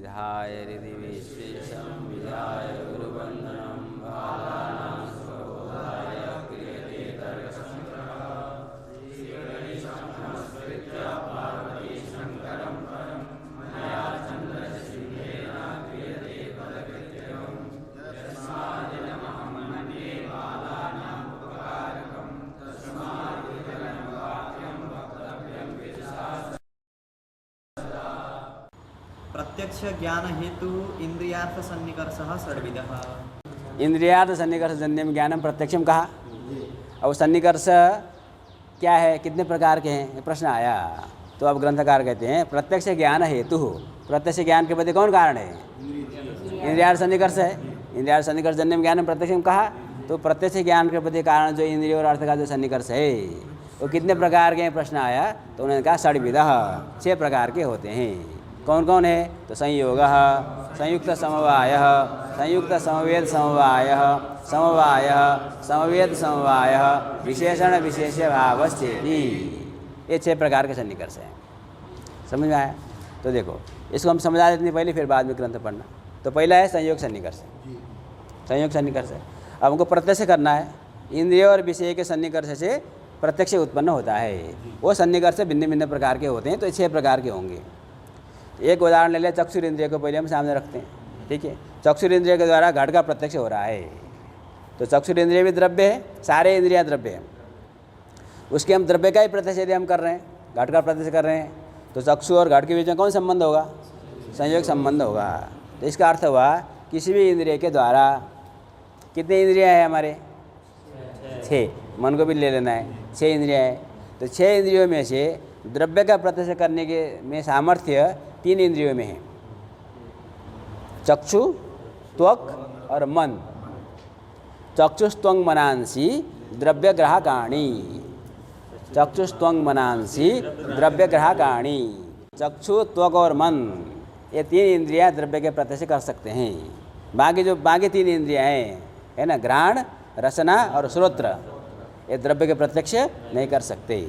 विधाय हृदि विशेषं विधाय गुरुवन्दनं बालानां स्वबोधाय क्रियते तर्कसङ्ग्रहः श्रीगणेशं नमस्कृत्य पार्वती शङ्करं परं मया चन्द्रसिंहेन क्रियते पदकृत्यं यस्मादिदमहं मन्ये बालानाम् उपकारकं तस्माद्विकलं वाक्यं वक्तव्यं विदुषा। प्रत्यक्ष ज्ञान हेतु इंद्रियार्थ सन्निकर्षः षड्विधः। इंद्रियार्थ सन्निकर्ष जन्यम ज्ञानम प्रत्यक्षम कहा। अब सन्निकर्ष क्या है, कितने प्रकार के हैं, ये प्रश्न आया। तो अब ग्रंथकार कहते हैं प्रत्यक्ष ज्ञान हेतु, प्रत्यक्ष ज्ञान के प्रति कौन कारण है? इंद्रियार्थ सन्निकर्ष है। इंद्रियार्थ सन्निकर्ष जन्यम ज्ञानम प्रत्यक्षम कहा, तो प्रत्यक्ष ज्ञान के प्रति कारण जो इंद्रिय और अर्थ का जो सन्निकर्ष है वो कितने प्रकार के हैं, प्रश्न आया। तो उन्होंने कहा षड्विधः, 6 प्रकार के होते हैं। कौन कौन है? तो संयोग, संयुक्त समवाय, संयुक्त समवेद समवाय, समवाय समवेद समवाय, विशेषण विशेष भावस्थेति, ये 6 प्रकार के सन्निकर्ष हैं। समझ में आया? तो देखो इसको हम समझा देते हैं पहले, फिर बाद में ग्रंथ पढ़ना। तो पहला है संयोग सन्निकर्ष। संयोग सन्निकर्ष है। अब हमको प्रत्यक्ष करना है। इंद्रिय और विषय के सन्निकर्ष से प्रत्यक्ष उत्पन्न होता है। वो सन्निकर्ष भिन्न भिन्न प्रकार के होते हैं, तो 6 प्रकार के होंगे। एक उदाहरण ले लें, चक्षुर इंद्रिय को पहले हम सामने रखते हैं। ठीक है, चक्षुर इंद्रिय के द्वारा घट का प्रत्यक्ष हो रहा है। तो चक्षुर इंद्रिय भी द्रव्य है, सारे इंद्रियां द्रव्य हैं। उसके हम द्रव्य का ही प्रत्यक्ष यदि हम कर रहे हैं, घट का प्रत्यक्ष कर रहे हैं, तो चक्षु और घट के बीच में कौन संबंध होगा? संयोग संबंध होगा। तो इसका अर्थ हुआ किसी भी इंद्रिय के द्वारा, कितने इंद्रियां हैं हमारे? 6। मन को भी ले लेना है, 6 इंद्रियां हैं। तो 6 इंद्रियों में से द्रव्य का प्रत्यक्ष करने के में सामर्थ्य 3 इंद्रियों में है, चक्षु, त्वक और मन। चक्षुस्त्वंग मनांसी द्रव्य ग्राहकाणी, चक्षुस्त्वंग मनांसी द्रव्य ग्राहकाणी। चक्षु, त्वक और मन, ये 3 इंद्रियां द्रव्य के प्रत्यक्ष कर सकते हैं। बाकी 3 इंद्रियां हैं, है ना, घ्राण, रसना और श्रोत्र, ये द्रव्य के प्रत्यक्ष नहीं कर सकते।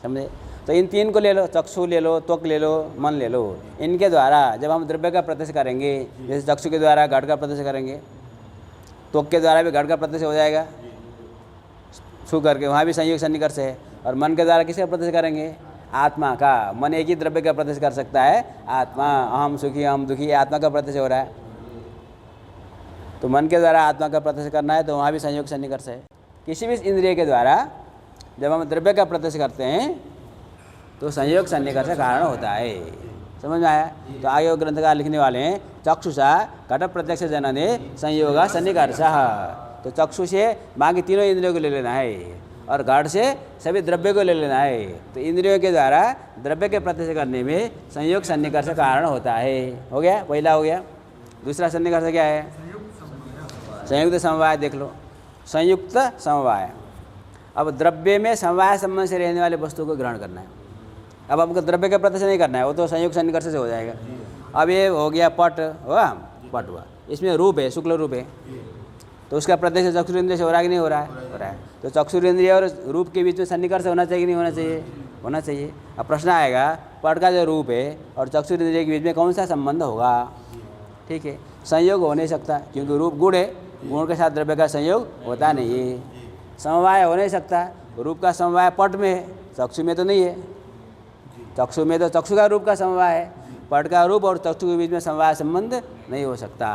समझे? तो इन 3 को ले लो, चक्षु ले लो, त्वक ले लो, मन ले लो। इनके द्वारा जब हम द्रव्य का प्रत्यक्ष करेंगे, जैसे चक्षु के द्वारा घट का प्रत्यक्ष करेंगे, त्वक के द्वारा भी घट का प्रत्यक्ष हो जाएगा छू करके, वहाँ भी संयोग सन्निकर्ष है। और मन के द्वारा किसका प्रत्यक्ष करेंगे? आत्मा का। मन एक ही द्रव्य का प्रत्यक्ष कर सकता है, आत्मा। अहम सुखी, अहम दुखी, आत्मा का प्रत्यक्ष हो रहा है। तो मन के द्वारा आत्मा का प्रत्यक्ष करना है, तो वहाँ भी संयोग सन्निकर्ष है। किसी भी इंद्रिय के द्वारा जब हम द्रव्य का प्रत्यक्ष करते हैं तो संयोग सन्निकर्ष का कारण होता है। समझ में आया? तो आगे वो ग्रंथकार लिखने वाले हैं चक्षुषा घट प्रत्यक्ष जनने संयोग सन्निकर्षः। तो चक्षु से बाकी तीनों इंद्रियों को ले लेना है और घट से सभी द्रव्य को ले लेना है। तो इंद्रियों के द्वारा द्रव्य के प्रत्यक्ष करने में संयोग सन्निकर्ष का कारण होता है। हो गया? पहला हो गया। दूसरा सन्निकर्ष क्या है? संयुक्त समवाय। देख लो, संयुक्त समवाय। अब द्रव्य में समवाय संबंध से रहने वाले वस्तु को ग्रहण करना है। अब हमको द्रव्य का प्रत्यक्ष नहीं करना है, वो तो संयोग सन्निकर्ष से हो जाएगा। अब ये हो गया पट, हुआ पट हुआ, इसमें रूप है, शुक्ल रूप है, तो उसका प्रत्यक्ष चक्षुर इंद्रिय से हो रहा है कि नहीं हो रहा है? हो रहा है। तो चक्षुर इंद्रिय और रूप के बीच में सन्निकर्ष होना चाहिए कि नहीं होना चाहिए? होना चाहिए। अब प्रश्न आएगा पट का जो रूप है और चक्षुर इंद्रिय के बीच में कौन सा संबंध होगा? ठीक है, संयोग हो नहीं सकता, क्योंकि रूप गुण है, गुण के साथ द्रव्य का संयोग होता नहीं है। समवाय हो नहीं सकता, रूप का समवाय पट में है, चक्षु में तो नहीं है। चक्षु में तो चक्षु का रूप का समवाय है, पट का रूप और चक्षु के बीच में समवाय संबंध नहीं हो सकता।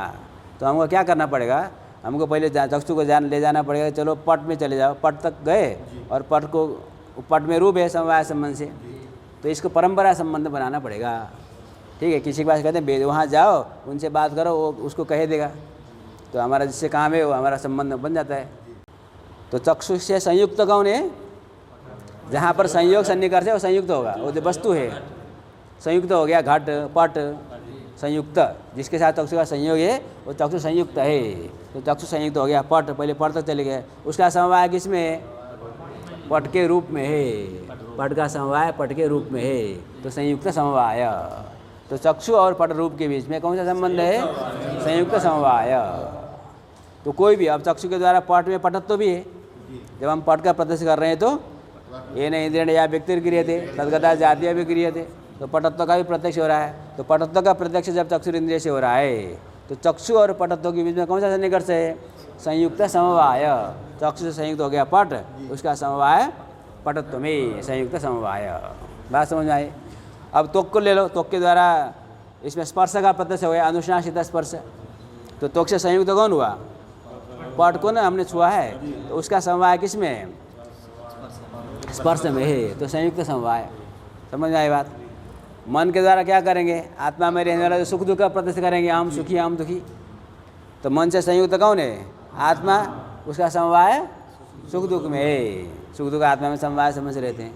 तो हमको क्या करना पड़ेगा? हमको पहले चक्षु को ले जाना पड़ेगा। चलो पट में चले जाओ, पट तक गए और पट में रूप है समवाय संबंध से, तो इसको परंपरा संबंध बनाना पड़ेगा। ठीक है, किसी के पास कहते हैं वहाँ जाओ, उनसे बात करो, वो उसको कह देगा, तो हमारा जिससे काम है वो हमारा संबंध बन जाता है। तो चक्षु से संयुक्त कौन है? जहाँ पर संयोग सन्निकर्ष है वो संयुक्त होगा, वो जो वस्तु है संयुक्त हो गया। घट, पट, संयुक्त, जिसके साथ चक्षु का संयोग है वो चक्षु संयुक्त है। तो चक्षु संयुक्त हो गया। पट, पहले पट तक चले गए, उसका समवाय किसमें? पट के रूप में है। पट का समवाय पट के रूप में है, तो संयुक्त समवाय। तो चक्षु और पट रूप के बीच में कौन सा संबंध है? संयुक्त समवाय। तो कोई भी, अब चक्षु के द्वारा पट में पटत्व भी है। जब हम पट का प्रत्यक्ष कर रहे हैं तो ये न इंद्रिय या व्यक्ति क्रियते तदगता जातीय भी क्रियते, तो पटत्व का भी प्रत्यक्ष हो रहा है। तो पटत्व का प्रत्यक्ष जब चक्षु इंद्रिय से हो रहा है तो चक्षु और पटत्व के बीच में कौन सा सन्निकर्ष है? संयुक्त समवाय। चक्षु से संयुक्त हो गया पट, उसका समवाय पटत्व में संयुक्त समवाय। बात समझ में आई? अब त्वक को ले लो, त्वक के द्वारा इसमें स्पर्श का प्रत्यक्ष हो गया, अनुशनासित स्पर्श। तो त्वक से संयुक्त कौन हुआ? पट को ना हमने छुआ है, तो उसका समवाय किस में है? स्पर्श में है, तो संयुक्त समवाय। समझ में आई बात? मन के द्वारा क्या करेंगे? आत्मा में रहने वाला जो सुख दुख का प्रत्यक्ष करेंगे, हम सुखी हम दुखी। तो मन से संयुक्त कौन है? आत्मा, उसका समवाय सुख दुख में है। सुख दुख आत्मा में समवाय संबंध से रहते हैं।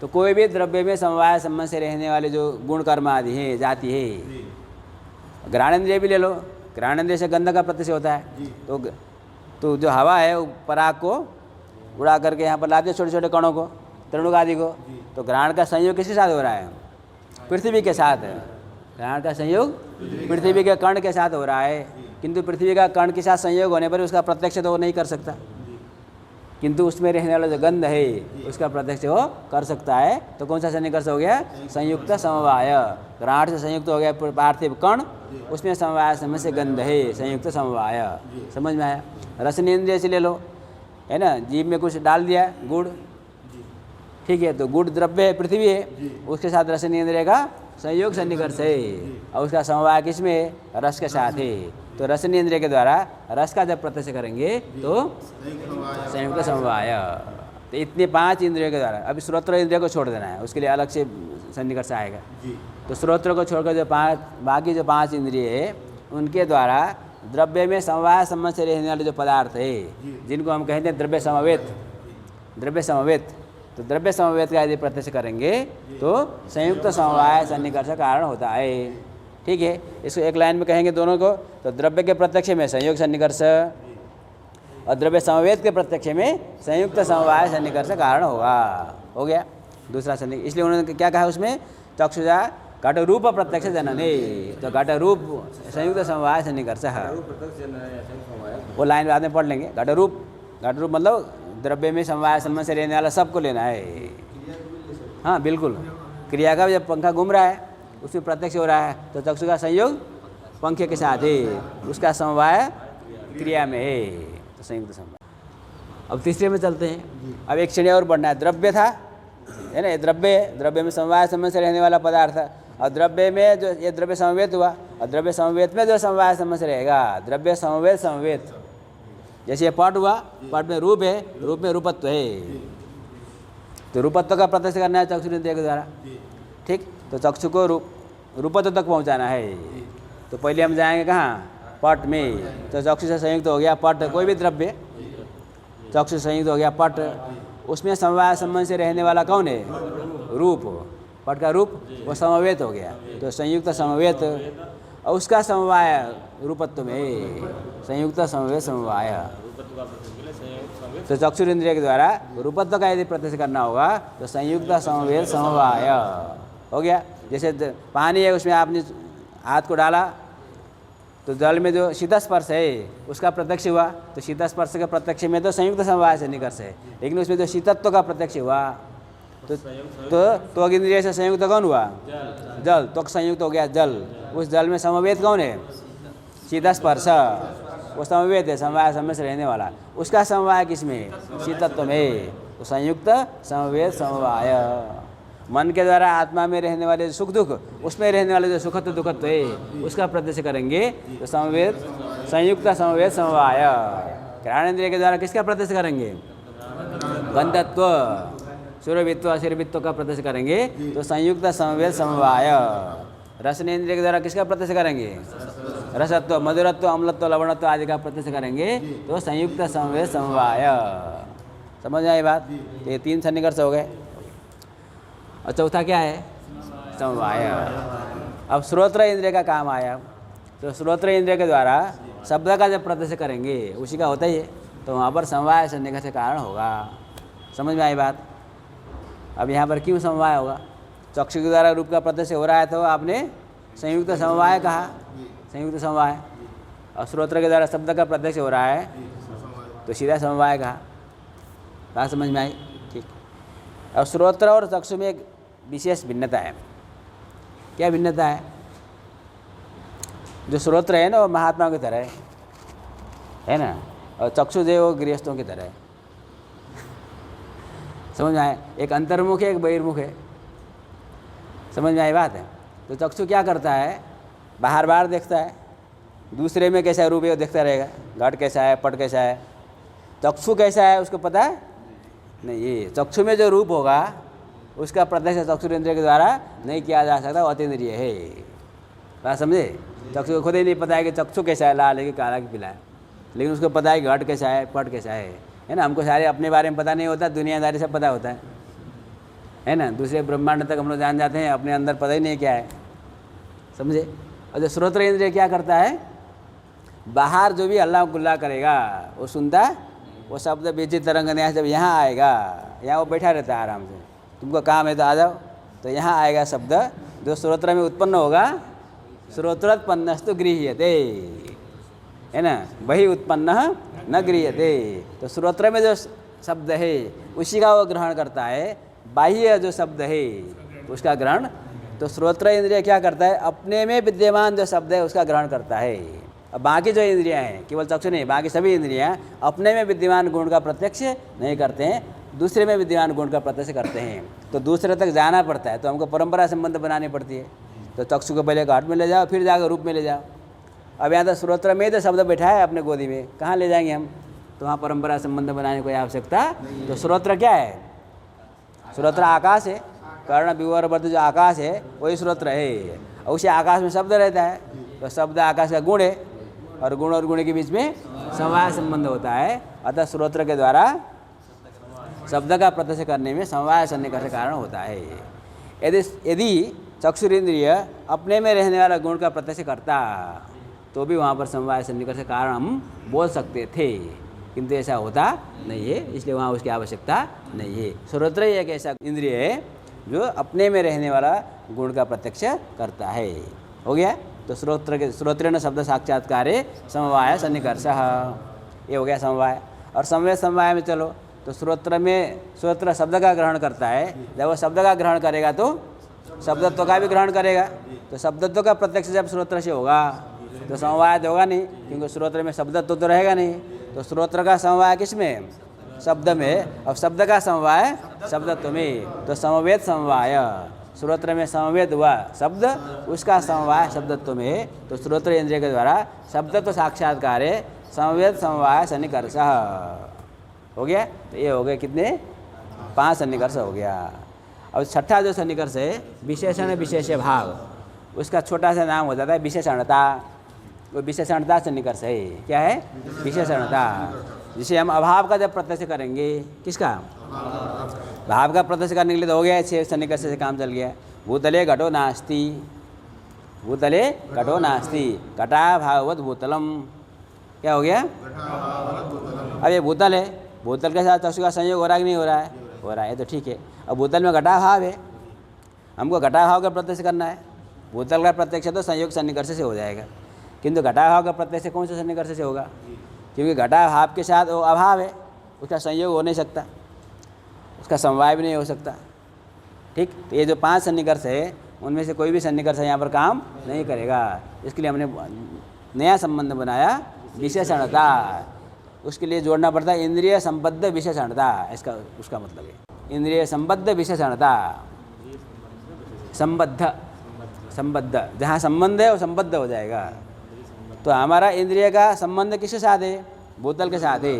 तो कोई भी द्रव्य में समवाय संबंध से रहने वाले जो गुण कर्म आदि हैं, जाति है। घ्राणेन्द्रिय भी ले लो, घ्राणेन्द्रिय से गंध का प्रत्यक्ष होता है। तो जो हवा है वो पराग को उड़ा करके यहाँ पर लाते छोटे छोटे कणों को, तृणुक आदि को। तो घ्राण का संयोग किसके साथ हो रहा है? पृथ्वी के साथ। घ्राण का संयोग पृथ्वी के कण के साथ हो रहा है, किंतु पृथ्वी का कण के साथ संयोग होने पर उसका प्रत्यक्ष तो वो नहीं कर सकता, किंतु उसमें रहने वाला जो गंध है उसका प्रत्यक्ष वो कर सकता है। तो कौन सा सन्निकर्ष हो गया? संयुक्त समवाय। घ्राण से संयुक्त हो गया पार्थिव कण, उसमें समवाय समय से गंध है, संयुक्त समवाय। समझ में आया? रसनेन्द्रिय से ले लो, है ना, जीभ में कुछ डाल दिया गुड़, ठीक है, तो गुड़ द्रव्य है, पृथ्वी है, उसके साथ रसनेन्द्रिय का संयोग सन्निकर्ष है, और उसका समवाय किसमें है? रस के साथ है। तो रसनेन्द्रिय के द्वारा रस का जब प्रत्यक्ष करेंगे तो संयुक्त समवाय। तो इतने 5 इंद्रियों के द्वारा, अभी श्रोत्र इंद्रिय को छोड़ देना है, उसके लिए अलग से सन्निकर्ष आएगा। तो श्रोत्र को छोड़कर जो बाकी जो 5 इंद्रिय है उनके द्वारा द्रव्य में समवाय संबंध से रहने वाले जो पदार्थ है, जिनको हम कहते हैं द्रव्य समवेत। द्रव्य समवेत, तो द्रव्य समवेत का यदि प्रत्यक्ष करेंगे तो संयुक्त समवाय सन्निकर्ष कारण होता है। ठीक है, इसको एक लाइन में कहेंगे दोनों को। तो द्रव्य के प्रत्यक्ष में संयोग सन्निकर्ष और द्रव्य समवेत के प्रत्यक्ष में संयुक्त समवाय सन्निकर्ष कारण होगा। हो गया दूसरा सन्निकर्ष। इसलिए उन्होंने क्या कहा उसमें? चक्षुजा घट रूप प्रत्यक्ष जनने। तो घट रूप संयुक्त समवाय सन्निकर्ष, वो लाइन बाद में पढ़ लेंगे। घट रूप मतलब द्रव्य में समवाय संबंध से रहने वाला सबको लेना है। हाँ बिल्कुल, क्रिया का जब पंखा घूम रहा है उसमें प्रत्यक्ष हो रहा है, तो चक्षु का संयोग पंखे के साथ है, उसका समवाय क्रिया में है, तो संयुक्त समवाय। अब तीसरे में चलते हैं। अब एक श्रेणी और बढ़ना है। द्रव्य था, है ना, ये द्रव्य में समवाय संबंध से रहने वाला पदार्थ है, और द्रव्य में जो ये द्रव्य समवेत हुआ, और द्रव्य समवेत में जो समवाय संबंध से रहेगा, द्रव्य समवेत। जैसे ये पट हुआ, पट में रूप है, रूप में रूपत्व है, तो रूपत्व का प्रत्यक्ष करना है चक्षु इंद्रिय के द्वारा। ठीक, तो चक्षु को रूपत्व तक पहुंचाना है। तो पहले हम जाएंगे कहाँ? पट में। तो चक्षु से संयुक्त हो गया पट, कोई भी द्रव्य चक्षु से संयुक्त हो गया पट, उसमें समवाय संबंध से रहने वाला कौन है? रूप। पट का रूप वो समवेत हो गया, तो संयुक्त समवेत, और उसका समवाय रूपत्व में संयुक्त समवेत समवाय। तो चक्षु इंद्रिय के द्वारा रूपत्व का यदि प्रत्यक्ष करना होगा तो संयुक्त समवेत समवाय हो गया। जैसे पानी है, उसमें आपने हाथ को डाला तो जल में जो शीतस्पर्श है उसका प्रत्यक्ष हुआ, तो शीतस्पर्श के प्रत्यक्ष में तो संयुक्त समवाय सन्निकर्ष है, लेकिन उसमें जो शीतत्व का प्रत्यक्ष हुआ तो इंद्रिय से संयुक्त कौन हुआ? जल। तो संयुक्त हो गया जल, उस जल में समवेत कौन है? शीतस्पर्श, वो समवेत है, समवाय संबंध से रहने वाला। उसका समवाय किसमें? शीतत्व में, तो संयुक्त समवेत समवाय। मन के द्वारा आत्मा में रहने वाले सुख दुख, उसमें रहने वाले जो सुखत्व दुखत्व है उसका प्रत्यक्ष करेंगे तो समवेत संयुक्त समवेत समवाय। घ्राणेन्द्रिय के द्वारा किसका प्रत्यक्ष करेंगे? गंधत्व, सुरभित्व अशिरभित्व का प्रत्यक्ष करेंगे तो संयुक्त समवेत समवाय। रसनेन्द्रिय के द्वारा किसका प्रत्यक्ष करेंगे? रसत्व, मधुरत्व, अम्लत्व, लवणत्व आदि का प्रत्यक्ष करेंगे तो संयुक्त समवेत समवाय। समझ आई बात? ये 3 सन्निकर्ष हो गए, और चौथा क्या है? समवाय। अब श्रोत्र इंद्रिय का काम आया। तो श्रोत्र इंद्रिय के द्वारा शब्द का जब प्रत्यक्ष करेंगे, उसी का होता ही है, तो वहाँ पर समवाय सन्निकर्ष के कारण होगा। समझ में आई बात? अब यहाँ पर क्यों समवाय होगा? चक्षु के द्वारा रूप का प्रत्यक्ष हो रहा है तो आपने संयुक्त समवाय कहा, संयुक्त समवाय। और श्रोत्र के द्वारा शब्द का प्रत्यक्ष हो रहा है तो सीधा समवाय कहा। बात समझ में आई? ठीक। अब श्रोत्र और चक्षु में एक विशेष भिन्नता है। क्या भिन्नता है? जो श्रोत्र है ना वो महात्मा की तरह है ना, और चक्षु जो है वो गृहस्थों की तरह है। समझ में आए? एक अंतर्मुख है, एक बहिर्मुख है। समझ में आई बात है? तो चक्षु क्या करता है? बाहर बाहर देखता है, दूसरे में कैसा रूप है वो देखता रहेगा, घट कैसा है, पट कैसा है। चक्षु कैसा है उसको पता है नहीं। ये चक्षु में जो रूप होगा उसका प्रत्यक्ष चक्षु इंद्रिय के द्वारा नहीं किया जा सकता, वो अतीन्द्रिय है। बात समझे? चक्षु को खुद ही नहीं पता है कि चक्षु कैसा है, लाल है कि काला कि पीला है, लेकिन उसको पता है कि घट कैसा है, पट कैसा है ना। हमको सारे अपने बारे में पता नहीं होता, दुनियादारी सब पता होता है ना। दूसरे ब्रह्मांड तक हम लोग जान जाते हैं, अपने अंदर पता ही नहीं क्या है। समझे? और जो श्रोत्र इंद्रिय क्या करता है? बाहर जो भी हल्ला गुल्ला करेगा वो सुनता है, वो शब्द बीजी तरंग न्यास जब यहाँ आएगा, यहाँ वो बैठा रहता है आराम से, तुमको काम है तो आ जाओ, तो यहाँ आएगा शब्द जो श्रोत्र में उत्पन्न होगा। श्रोत्रोत्पन्नस्तु गृह्यते, है ना, वही उत्पन्न न गृह्यते। तो श्रोत्र में जो शब्द है उसी का वो ग्रहण करता है, बाह्य जो शब्द है उसका ग्रहण। तो श्रोत्र इंद्रिय क्या करता है? अपने में विद्यमान जो शब्द है उसका ग्रहण करता है। अब बाकी जो इंद्रियां हैं, केवल चक्षु नहीं, बाकी सभी इंद्रियां अपने में विद्यमान गुण का प्रत्यक्ष नहीं करते हैं, दूसरे में विद्यमान गुण का प्रत्यक्ष करते हैं। तो दूसरे तक जाना पड़ता है, तो हमको परंपरा संबंध बनानी पड़ती है। तो चक्षु को पहले घाट में ले जाओ, फिर जाकर रूप में ले जाओ। अब यहाँ तो श्रोत्र में तो शब्द बैठा है अपने गोदी में, कहाँ ले जाएंगे हम? तो वहाँ परंपरा संबंध बनाने की कोई आवश्यकता। तो श्रोत्र क्या है? श्रोत्र आकाश है, कर्ण विवरवर्ती जो आकाश है वही श्रोत्र है। और उसी आकाश में शब्द रहता है, तो शब्द आकाश का गुण है, और गुण और गुण के बीच में समवाय संबंध होता है। अतः श्रोत्र के द्वारा शब्द का प्रत्यक्ष करने में समवाय सन्निकर्ष का कारण होता है। यदि चक्षुरेंद्रिय अपने में रहने वाला गुण का प्रत्यक्ष करता तो भी वहाँ पर समवाय सन्निकर्ष का कारण हम बोल सकते थे, किंतु ऐसा होता नहीं है, इसलिए वहाँ उसकी आवश्यकता नहीं है। श्रोत्र ही एक ऐसा इंद्रिय है जो अपने में रहने वाला गुण का प्रत्यक्ष करता है। हो गया? तो श्रोत्रेण शब्द साक्षात्कारे समवाय सन्निकर्ष, ये हो गया समवाय। और समवेत समवाय में चलो, तो श्रोत्र शब्द का ग्रहण करता है, जब वो शब्द का ग्रहण करेगा तो शब्दत्व का भी ग्रहण करेगा। तो शब्दत्व का प्रत्यक्ष जब श्रोत्र से होगा तो समवाय तो होगा नहीं, क्योंकि श्रोत्र में शब्दत्व तो रहेगा नहीं। तो श्रोत्र का समवाय किस में? शब्द में। और शब्द का समवाय शब्दत्व में। तो समवेत समवाय, श्रोत्र में समवेद हुआ शब्द, उसका समवाय शब्दत्व में। तो श्रोत्र इंद्रिय के द्वारा शब्दत्व साक्षात्कारे समवेद समवाय सन्निकर्ष हो गया। तो ये हो गए कितने? 5 सन्निकर्ष हो गया। अब छठा जो सन्निकर्ष है विशेषण विशेष भाव, उसका छोटा सा नाम हो जाता है विशेषणता। वो विशेषणता सन्निकर्ष है। क्या है? विशेषणता, जिसे हम अभाव का जब प्रत्यक्ष करेंगे, किसका? भाव का प्रत्यक्ष करने के लिए तो हो गया 6 सन्निकर्ष से काम चल गया। भूतले घटो नास्ति, भूतले घटो नास्ति, घटा भाववत भूतलम। क्या हो गया? अब ये भूतल है, भूतल के साथ चक्षु का संयोग हो रहा है कि नहीं हो रहा है? हो रहा है, तो ठीक है। अब भूतल में घटा भाव है, हमको घटा भाव का प्रत्यक्ष करना है। भूतल का प्रत्यक्ष तो संयोग सन्निकर्ष से हो जाएगा, किंतु घटा भाव का प्रत्यक्ष कौन से सन्निकर्ष से होगा? क्योंकि घटा भाव के साथ वो अभाव है, उसका संयोग हो नहीं सकता, उसका समवाय भी नहीं हो सकता। ठीक, तो ये जो 5 सन्निकर्ष है उनमें से कोई भी सन्निकर्ष यहाँ पर काम नहीं करेगा। इसके लिए हमने नया संबंध बनाया विशेषणता। उसके लिए जोड़ना पड़ता है इंद्रिय संबद्ध विशेषणता। इसका उसका मतलब है इंद्रिय संबद्ध विशेषणता। संबद्ध जहाँ संबंध है वो संबद्ध हो जाएगा। तो हमारा इंद्रिय का संबंध किसके साथ है? भूतल के साथ है।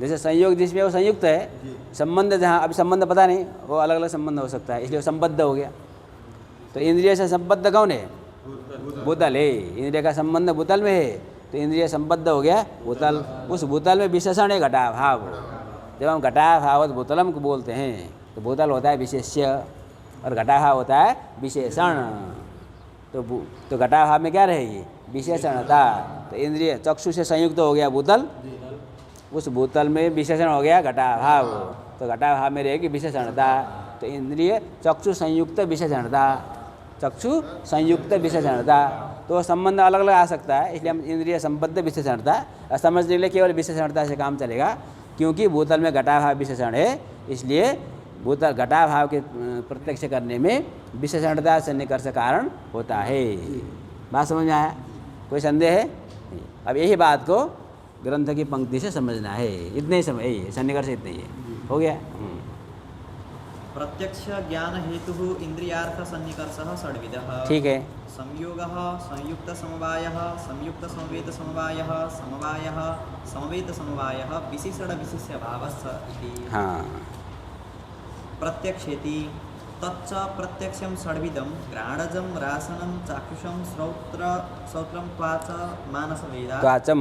जैसे संयोग जिसमें वो संयुक्त है, संबंध जहाँ अभी संबंध पता नहीं, वो अलग अलग संबंध हो सकता है, इसलिए वो संबद्ध हो गया। तो इंद्रिय से संबद्ध कौन है? भूतल है। इंद्रिय का संबंध भूतल में है, तो इंद्रिय संबद्ध हो गया भूतल। उस भूतल में विशेषण है घटा भाव। जब हम घटा भावत भूतलम को बोलते हैं तो भूतल होता है विशेष्य और घटा भाव होता है विशेषण। तो घटा भाव में क्या रहेगी? विशेषणता। तो इंद्रिय चक्षु से संयुक्त हो गया भूतल, उस भूतल में विशेषण हो गया घटा भाव, तो घटा भाव में रहेगी विशेषणता। तो इंद्रिय चक्षु संयुक्त विशेषणता, चक्षु संयुक्त विशेषणता। तो संबंध अलग अलग आ सकता है, इसलिए हम इंद्रिय संबद्ध विशेषणता समझने के लिए केवल विशेषणता से काम चलेगा। क्योंकि भूतल में घटा भाव विशेषण है, इसलिए भूत घटा भाव के प्रत्यक्ष करने में विशेषणता सन्निकर्ष कारण होता है। बात समझ में आया? कोई संदेह है? नहीं। अब यही बात को ग्रंथ की पंक्ति से समझना है। इतने ही समझ, यही सन्निकर्ष इतने ही है। हो गया? प्रत्यक्ष ज्ञान हेतु इंद्रियार्थ सन्निकर्षः षड्विधः। ठीक है। संयोगः, संयुक्त समवायः, संयुक्त समवेत समवायः, समवायः, समवेत समवायः, विशेषण विशेष्य भावस्य इति। हाँ। प्रत्यक्षेति तच्च प्रत्यक्षं षड्विधं घ्राणजं रासनं चाक्षुषं श्रोत्रं त्वाच मानसवेदा। त्वाचम।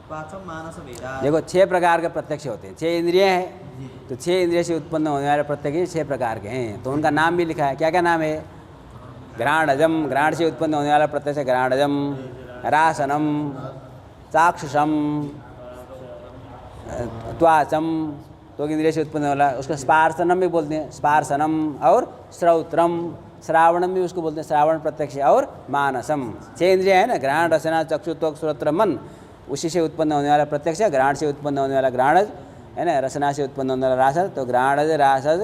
त्वाचम मानसवेदा। देखो 6 प्रकार के प्रत्यक्ष होते हैं। 6 इंद्रियां हैं, तो 6 इंद्रिय से उत्पन्न होने वाले प्रत्यक्ष 6 प्रकार के हैं। तो उनका नाम भी लिखा है। क्या क्या नाम है? घ्राणजम, घ्राण से उत्पन्न होने वाला प्रत्यक्ष घ्राणजम। रासनम, चाक्षुषम, त्वाचम, तो इंद्रिय से उत्पन्न वाला, उसको स्पार्शनम भी बोलते हैं, स्पार्शनम। और श्रौत्रम, श्रावणम भी उसको बोलते हैं, श्रावण प्रत्यक्ष। और मानसम। 6 इंद्रिया है ना, घ्राण, रसना, चक्षु, त्वक, श्रोत्र, मन। उसी से उत्पन्न होने वाला प्रत्यक्ष, घ्राण से उत्पन्न होने वाला घ्राणज है ना, रसना से उत्पन्न होने वाला रासज। तो घ्राणज, रासज,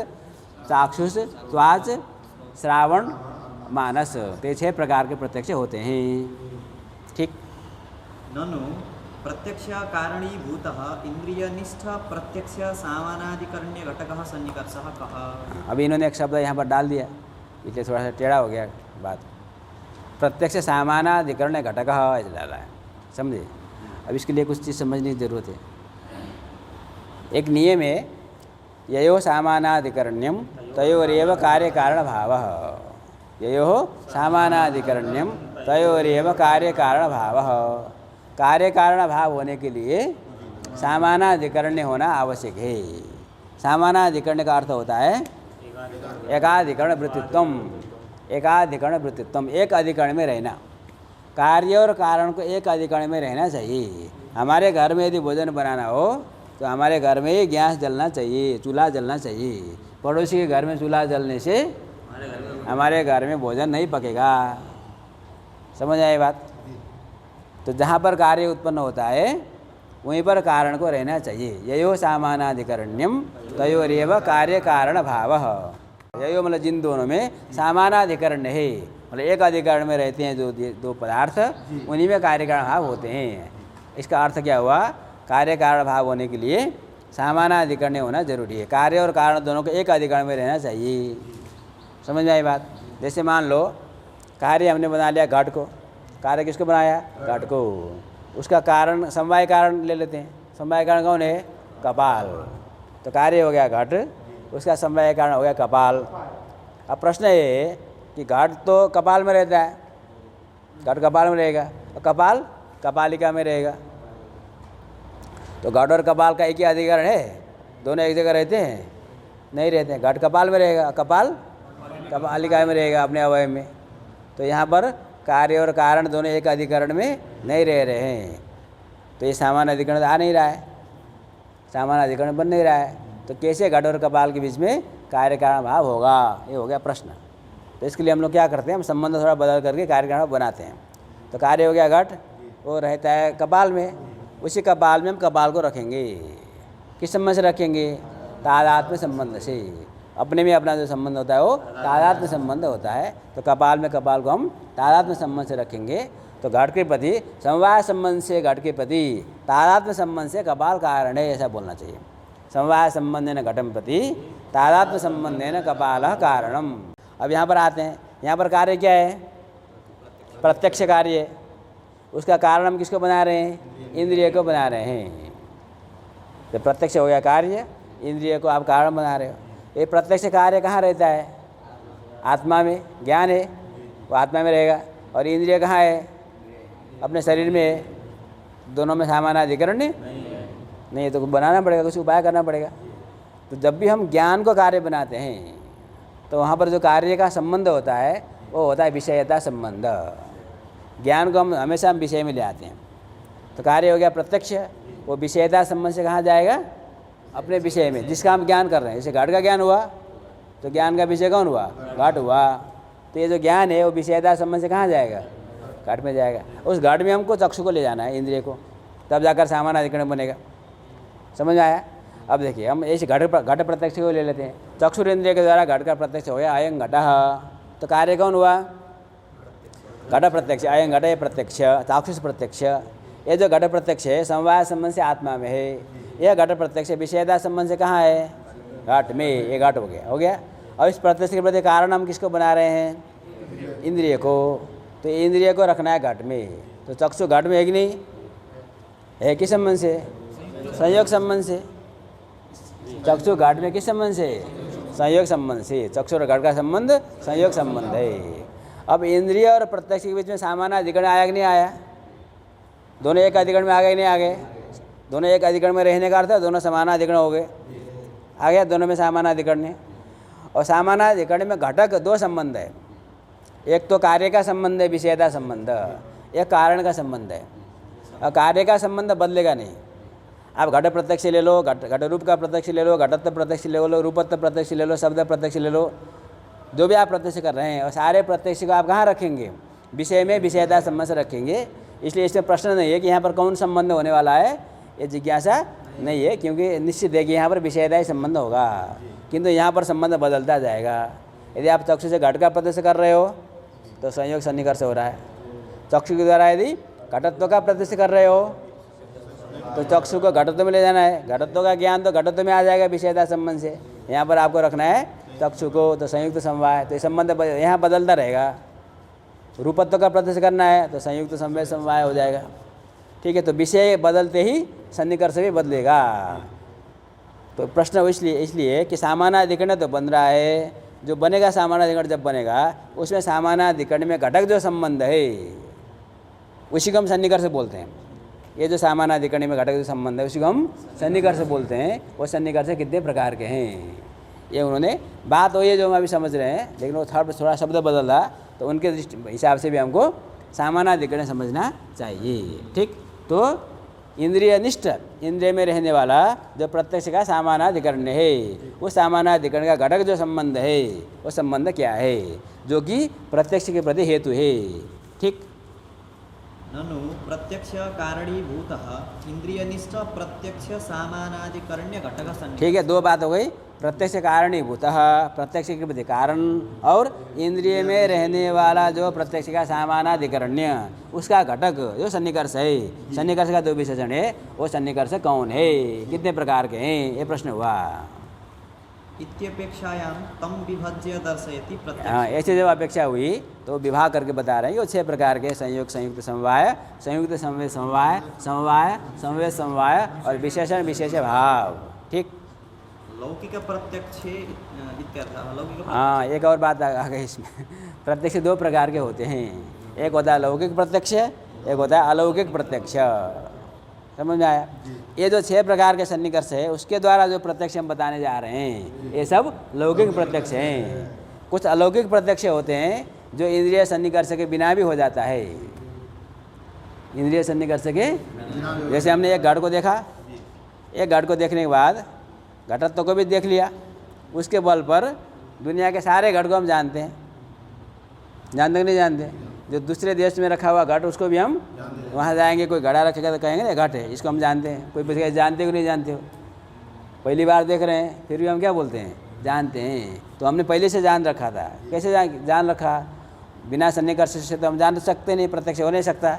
चाक्षुष, त्वाच, श्रावण, मानस, तो 6 प्रकार के प्रत्यक्ष होते हैं। ठीक। ननु प्रत्यक्ष कारणीभूतः इंद्रियनिष्ठ प्रत्यक्ष सामानाधिकरण्य घटकः सन्निकर्षः कः। अभी इन्होंने एक शब्द यहाँ पर डाल दिया, इसलिए थोड़ा सा टेढ़ा हो गया बात। प्रत्यक्ष सामानाधिकरण्य घटकः ऐसे डाला है, समझे? अब इसके लिए कुछ चीज़ समझने की ज़रूरत है। एक नियम है, ययो सामानाधिकरण्यम तयोरेव कार्य कारण भावः। ययो सामानाधिकरण्यम तयोरेव कार्य कारण भावः। कार्य कारण भाव होने के लिए सामानाधिकरण्य होना आवश्यक है। सामानाधिकरण्य का अर्थ होता है एकाधिकरण वृत्तित्वम। एकाधिकरण वृत्तित्वम, एक अधिकरण में रहना। कार्य और कारण को एक अधिकरण में रहना चाहिए। हमारे घर में यदि भोजन बनाना हो तो हमारे घर में ही गैस जलना चाहिए, चूल्हा जलना चाहिए। पड़ोसी के घर में चूल्हा जलने से हमारे घर में भोजन नहीं पकेगा। समझ आए बात? तो जहाँ पर कार्य उत्पन्न होता है वहीं पर कारण को रहना चाहिए। ययो सामानाधिकरण्यम तयोरेव कार्य कारण भावः। ययो मतलब जिन दोनों में सामानाधिकरण्य है, मतलब एक अधिकरण में रहते हैं जो 2 पदार्थ, उन्हीं में कार्य कारण भाव होते हैं। इसका अर्थ क्या हुआ? कार्य कारण भाव होने के लिए सामानाधिकरण्य होना जरूरी है। कार्य और कारण दोनों को एक अधिकरण में रहना चाहिए। समझ में आई बात? जैसे मान लो कार्य हमने बना लिया घट को। कार्य किसको बनाया? घट को। उसका कारण समवाय कारण ले लेते हैं। समवाय कारण कौन है? कपाल। तो कार्य हो गया घट, उसका समवाय कारण हो गया कपाल। अब प्रश्न ये है कि घट तो कपाल में रहता है, घट कपाल में रहेगा, और कपाल कपालिका में रहेगा। तो घट और कपाल का एक ही अधिकरण है? दोनों एक जगह रहते हैं? नहीं रहते हैं। घट कपाल में रहेगा, कपाल कपालिका में रहेगा अपने अवयव में। तो यहाँ पर कार्य और कारण दोनों एक अधिकरण में नहीं रह रहे हैं। तो ये सामान्य अधिकरण आ नहीं रहा है, सामान्य अधिकरण बन नहीं रहा है। तो कैसे घट और कपाल के बीच में कार्य कारण भाव होगा? ये हो गया प्रश्न। तो इसके लिए हम लोग क्या करते हैं, हम संबंध थोड़ा बदल करके कार्य कारण भाव बनाते हैं। तो कार्य हो गया घट, वो रहता है कपाल में, उसी कपाल में हम कपाल को रखेंगे। किस संबंध से रखेंगे? तादात्म्य संबंध से। अपने में अपना जो संबंध होता है वो तादात्म्य संबंध होता है। तो कपाल में कपाल को हम तादात्म्य संबंध से रखेंगे। तो घट के प्रति समवाय संबंध से घट के प्रति, तादात्म्य संबंध से कपाल कारण है, ऐसा बोलना चाहिए। समवाय संबंधेन घटम प्रति तादात्म्य संबंधेन कपालः कारणम। अब यहाँ पर आते हैं। यहाँ पर कार्य क्या है? प्रत्यक्ष कार्य। उसका कारण हम किसको बना रहे हैं? इंद्रिय को बना रहे हैं। तो प्रत्यक्ष हो गया कार्य, इंद्रिय को आप कारण बना रहे हो। ये प्रत्यक्ष कार्य कहाँ रहता है? आत्मा में। ज्ञान है वो आत्मा में रहेगा। और इंद्रिय कहाँ है? अपने शरीर में। दोनों में सामानाधिकरण नहीं, तो बनाना पड़ेगा, कुछ उपाय करना पड़ेगा। तो जब भी हम ज्ञान को कार्य बनाते हैं तो वहाँ पर जो कार्य का संबंध होता है वो होता है विषयता संबंध। ज्ञान को हम हमेशा विषय में ले आते हैं। तो कार्य हो गया प्रत्यक्ष, वो विषयता संबंध से कहाँ जाएगा? अपने विषय में, जिसका हम ज्ञान कर रहे हैं। जैसे घट का ज्ञान हुआ तो ज्ञान का विषय कौन हुआ? घट हुआ। तो ये जो ज्ञान है वो विषयता संबंध से कहाँ जाएगा? घट में जाएगा। उस घट में हमको चक्षु को ले जाना है, इंद्रिय को, तब जाकर सामानाधिकरण बनेगा। समझ में आया? अब देखिए हम ऐसे घट प्रत्यक्ष को ले लेते हैं। चक्षुरेंद्रिय के द्वारा घट का प्रत्यक्ष हो गया, अयं घटः, तो कार्य कौन हुआ? घट प्रत्यक्ष, अयं घट प्रत्यक्ष, चाक्षुष प्रत्यक्ष। ये जो घट प्रत्यक्ष है समवाय संबंध से आत्मा में है, यह घट प्रत्यक्ष विषयता संबंध से कहाँ है? घट में। ये घट हो गया। और इस प्रत्यक्ष के प्रति कारण हम किसको बना रहे हैं? इंद्रिय को। तो इंद्रिय को रखना है घट में। तो चक्षु घट में है कि नहीं है? किस संबंध से? संयोग संबंध से। चक्षु घट में किस संबंध से? संयोग संबंध से। चक्षु और घट का संबंध संयोग संबंध है। अब इंद्रिय और प्रत्यक्ष के बीच में सामान्य अधिकरण आया कि नहीं आया? दोनों एक अधिकरण में आ गए नहीं आ गए? दोनों एक अधिकरण में रहने का अर्थ है दोनों समान अधिकरण हो गए, आ गया दोनों में सामान्य अधिकरण है। और सामान्य अधिकरण में घटक दो संबंध है, एक तो कार्य का संबंध है विषयता संबंध, एक कारण का संबंध है। और कार्य का संबंध बदलेगा नहीं। आप घट प्रत्यक्ष ले लो, घट रूप का प्रत्यक्ष ले लो, घटत्व प्रत्यक्ष ले लो, रूपत्व प्रत्यक्ष ले लो, शब्द प्रत्यक्ष ले लो, जो भी आप प्रत्यक्ष कर रहे हैं, और सारे प्रत्यक्ष को आप कहाँ रखेंगे? विषय में विषयता संबंध से रखेंगे। इसलिए इसमें प्रश्न नहीं है कि यहाँ पर कौन संबंध होने वाला है, ये जिज्ञासा नहीं है, क्योंकि निश्चित है कि यहाँ पर विषयता ही संबंध होगा, किंतु यहाँ पर संबंध बदलता जाएगा। यदि आप चक्षु से घट का प्रत्यक्ष कर रहे हो तो संयोग सन्निकर्ष हो रहा है। चक्षु के द्वारा यदि घटत्व का प्रत्यक्ष कर रहे हो तो चक्षु को घटत्व में ले जाना है। घटत्व का ज्ञान तो घटत्व में आ जाएगा विषयता संबंध से। यहाँ पर आपको रखना है चक्षु को, तो संयुक्त समवाय, तो ये संबंध यहाँ बदलता रहेगा। रूपत्व का प्रत्यक्ष करना है तो संयुक्त संवेद समवाय हो जाएगा। ठीक है, तो विषय बदलते ही सन्निकर्ष भी बदलेगा। तो प्रश्न इसलिए कि सामानाधिकरण तो बन रहा है, जो बनेगा सामानाधिकरण जब बनेगा उसमें सामानाधिकरण में घटक जो संबंध है उसी को हम सन्निकर्ष बोलते हैं। ये जो सामानाधिकरण में घटक जो संबंध है उसी को हम सन्निकर्ष बोलते हैं। वो सन्निकर्ष कितने प्रकार के हैं ये उन्होंने बात वही है जो हम अभी समझ रहे हैं, लेकिन वो थोड़ा शब्द बदल रहा, तो उनके हिसाब से भी हमको सामानाधिकरण समझना चाहिए। ठीक, तो इंद्रिय निष्ठ, इंद्रिय में रहने वाला जो प्रत्यक्ष का सामानाधिकरण है, उस सामानाधिकरण का घटक जो संबंध है वो संबंध क्या है, जो कि प्रत्यक्ष के प्रति हेतु है। ठीक, ननु प्रत्यक्ष कारणीभूतः इंद्रियनिष्ठ प्रत्यक्ष सामानाधिकरण्य घटक सन्निकर्ष। ठीक है, दो बात हो गई। प्रत्यक्ष कारणीभूतः, प्रत्यक्ष के प्रति कारण, और इंद्रिय में रहने वाला जो प्रत्यक्ष का सामानाधिकरण्य उसका घटक जो सन्निकर्ष है। सन्निकर्ष का दो विशेषण है, वो सन्निकर्ष कौन है, कितने प्रकार के हैं, ये प्रश्न हुआ। इत्यपेक्षायां तम विभज्य दर्शयति प्रत्यक्ष। हाँ, ऐसे जब अपेक्षा हुई तो विभाग करके बता रहे हैं कि वो 6 प्रकार के संयोग, संयुक्त समवाय, संयुक्त संवेद समवाय, समवाय, संवेद समवाय और विशेषण विशेष भाव। ठीक, लौकिक प्रत्यक्ष इत्यर्थः। लौकिक, हाँ, एक और बात आ गई इसमें। प्रत्यक्ष 2 प्रकार के होते हैं, एक होता है लौकिक प्रत्यक्ष, एक होता है अलौकिक प्रत्यक्ष। समझ में आया? ये जो 6 प्रकार के सन्निकर्ष है उसके द्वारा जो प्रत्यक्ष हम बताने जा रहे हैं ये सब लौकिक प्रत्यक्ष हैं। कुछ अलौकिक प्रत्यक्ष होते हैं जो इंद्रिय सन्निकर्ष के बिना भी हो जाता है। इंद्रिय सन्निकर्ष के, जैसे हमने एक घट को देखा, एक घट को देखने के बाद घटत्व को भी देख लिया, उसके बल पर दुनिया के सारे घट को हम जानते हैं। जानते कि नहीं जानते? जो दूसरे देश में रखा हुआ घट उसको भी हम वहाँ जाएंगे, कोई घड़ा रखेगा तो कहेंगे ना घट है, इसको हम जानते हैं। कोई पूछेगा जानते हो कि नहीं जानते हो, पहली बार देख रहे हैं फिर भी हम क्या बोलते हैं, जानते हैं। तो हमने पहले से जान रखा था। कैसे जान रखा? बिना सन्निकर्ष से तो हम जान सकते नहीं, प्रत्यक्ष हो नहीं सकता।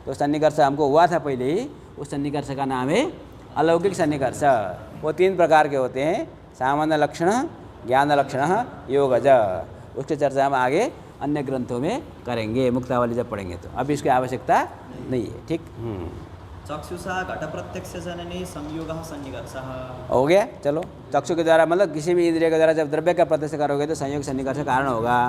तो सन्निकर्ष हमको हुआ था पहले ही, उस सन्निकर्ष का नाम है अलौकिक सन्निकर्ष। वो 3 प्रकार के होते हैं, सामान्य लक्षण, ज्ञान लक्षण, योगज। उसकी चर्चा हम आगे अन्य ग्रंथों में करेंगे, मुक्तावली जब पढ़ेंगे तो। अभी इसकी आवश्यकता नहीं है। ठीक, चक्षुषा घट प्रत्यक्ष जनने संयोगः सन्निकर्षः। हो गया। चलो, चक्षु के द्वारा मतलब किसी भी इंद्रिय के द्वारा जब द्रव्य का प्रत्यक्ष करोगे तो संयोग सन्निकर्ष कारण होगा।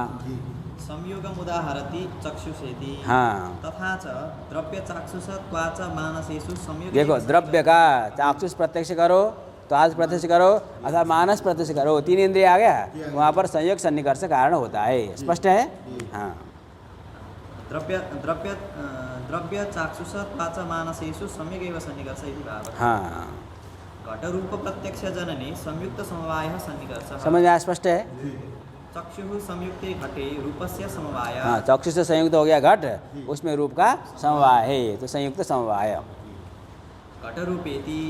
संयोगम उदाहरति चक्षुषेति। हाँ, तथा च द्रव्य चाक्षुषत्वाच मानसेषु संयोग। देखो, द्रव्य का चाक्षुष प्रत्यक्ष करो, त्वाच प्रत्यक्ष करो अथवा मानस प्रत्यक्ष करो, 3 इंद्रिय आ गया, वहाँ पर संयोग सन्निकर्ष कारण होता है। स्पष्ट है? हाँ, द्रव्य चाक्षुषत्वाच मानसेषु सम्यगेव सन्निकर्ष इति भावः। हाँ, घट रूप प्रत्यक्ष जनने संयुक्त समवायः सन्निकर्षः। समझ में स्पष्ट है? चक्षुः संयुक्ते घटे रूपस्य समवायः। हाँ, चक्षु से संयुक्त हो गया घट, उसमें रूप का समवाय है, तो संयुक्त समवाय। घट रूपेति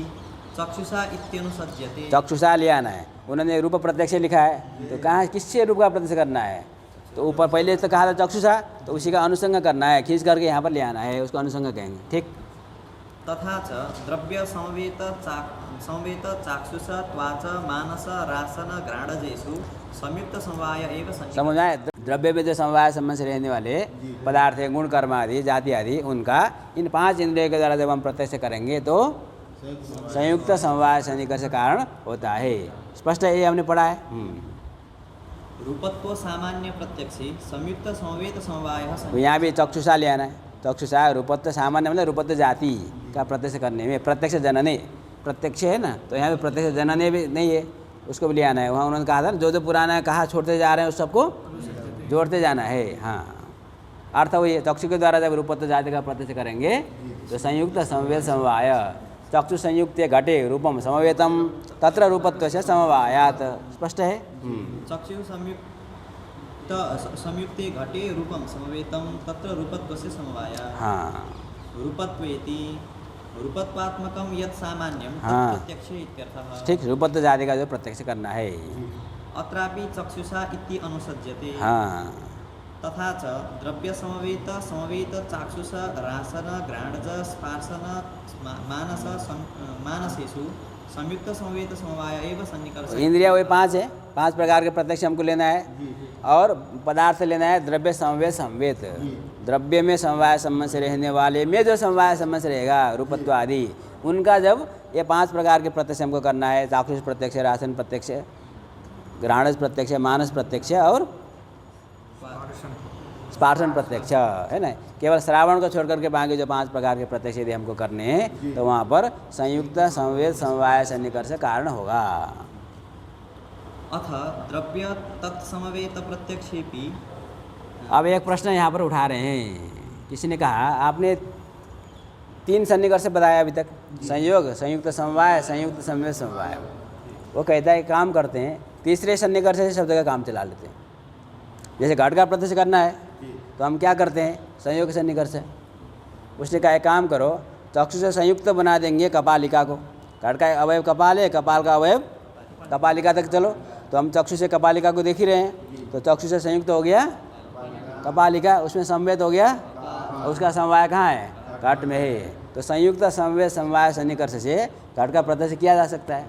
चक्षुषा इत्यनुसज्यते। चक्षुषा ले आना है, उन्होंने रूप प्रत्यक्ष लिखा है, तो कहाँ किससे रूप का प्रत्यक्ष करना है? तो ऊपर पहले तो कहा था चक्षुषा, तो उसी का अनुसंग करना है, खींच करके यहाँ पर ले आना है, उसको अनुसंग कहेंगे। ठीक। तथा च द्रव्य समवेत चाक्षुष त्वाच मानस रासन घ्राणजेषु संयुक्त समवाय एव सन्निकर्ष। समझ आए? द्रव्य में जो समवाय संबंध से रहने वाले पदार्थ है, गुण कर्म आदि जाति आदि, उनका इन 5 इंद्रियों के द्वारा जब हम प्रत्यक्ष करेंगे तो संयुक्त समवाय सन्निकर्ष कारण होता है। स्पष्ट है? ये हमने पढ़ा है। रूपत्व सामान्य प्रत्यक्षे संयुक्त समवेत समवाय तो यहाँ भी चक्षुषा ले आना है। चक्षुषा रूपत्व सामान्य मतलब रूपत्व जाति का प्रत्यक्ष करने में, प्रत्यक्ष जनने प्रत्यक्ष है ना, तो यहाँ पे प्रत्यक्ष जनने भी नहीं है, उसको भी ले आना है। वहाँ उन्होंने कहा था जो जो पुराना है कहा छोड़ते जा रहे हैं उस सबको जोड़ते जाना है। हाँ, अर्थ वही है। चक्षु के द्वारा जब रूपत्व जाति का प्रत्यक्ष करेंगे तो संयुक्त समवेत समवाय, चक्षु संयुक्त घटे रूपम समवेतम तत्र रूपत्व से समवायात। स्पष्ट है? चक्षु संयुक्ते घटे रूपम समवेतम तत्र रूपत्व से समवाया। हाँ, रूपत्वेति रूपत्वात्मकम यत् सामान्यम हाँ। प्रत्यक्ष इत्यर्थः। ठीक, रूपत्व जाति का जो प्रत्यक्ष करना है। अत्रापि चक्षुषा इति अनुसज्यते। हाँ, तथा च द्रव्य समवेत चाक्षुष रासन घ्राणज स्पर्शन मानसेषु संयुक्त समवेत समवाय एव सन्निकर्ष। इंद्रिया वही 5 है, 5 प्रकार के प्रत्यक्ष हमको लेना है, और पदार्थ लेना है द्रव्य समवेत संवेत। द्रव्य में समवाय संबंध से रहने वाले में जो समवाय संबंध से रहेगा रूपत्व आदि, उनका जब ये 5 प्रकार के प्रत्यक्ष हमको करना है, चाक्षुष प्रत्यक्ष, रासन प्रत्यक्ष, घ्राणज प्रत्यक्ष, मानस प्रत्यक्ष और स्पर्शन प्रत्यक्ष, है ना। केवल श्रावण को छोड़ करके बाकी जो 5 प्रकार के प्रत्यक्ष यदि हमको करने हैं तो वहाँ पर संयुक्त समवेत समवाय सन्निकर्ष कारण होगा। अथ द्रव्य तत्समवेत प्रत्यक्षेपि। अब एक प्रश्न यहाँ पर उठा रहे हैं, किसी ने कहा आपने 3 सन्निकर्ष बताया अभी तक, संयोग, संयुक्त समवाय, संयुक्त समवेत समवाय। वो कहता है काम करते हैं तीसरे सन्निकर्ष से शब्द का काम चला लेते हैं। जैसे घट का प्रत्यक्ष करना है तो हम क्या करते हैं? संयोग सन्निकर्ष। उसने कहा एक काम करो, चक्षु से संयुक्त बना देंगे कपालिका को। घट का अवयव कपाल है, कपाल का अवयव कपालिका तक चलो, तो हम चक्षु से कपालिका को देख ही रहे हैं, तो चक्षु से संयुक्त हो गया कपालिका, उसमें संवेद हो गया, उसका समवाय कहाँ है? घट में है। तो संयुक्त समवेत समवाय सन्निकर्ष से घट का प्रत्यक्ष किया जा सकता है।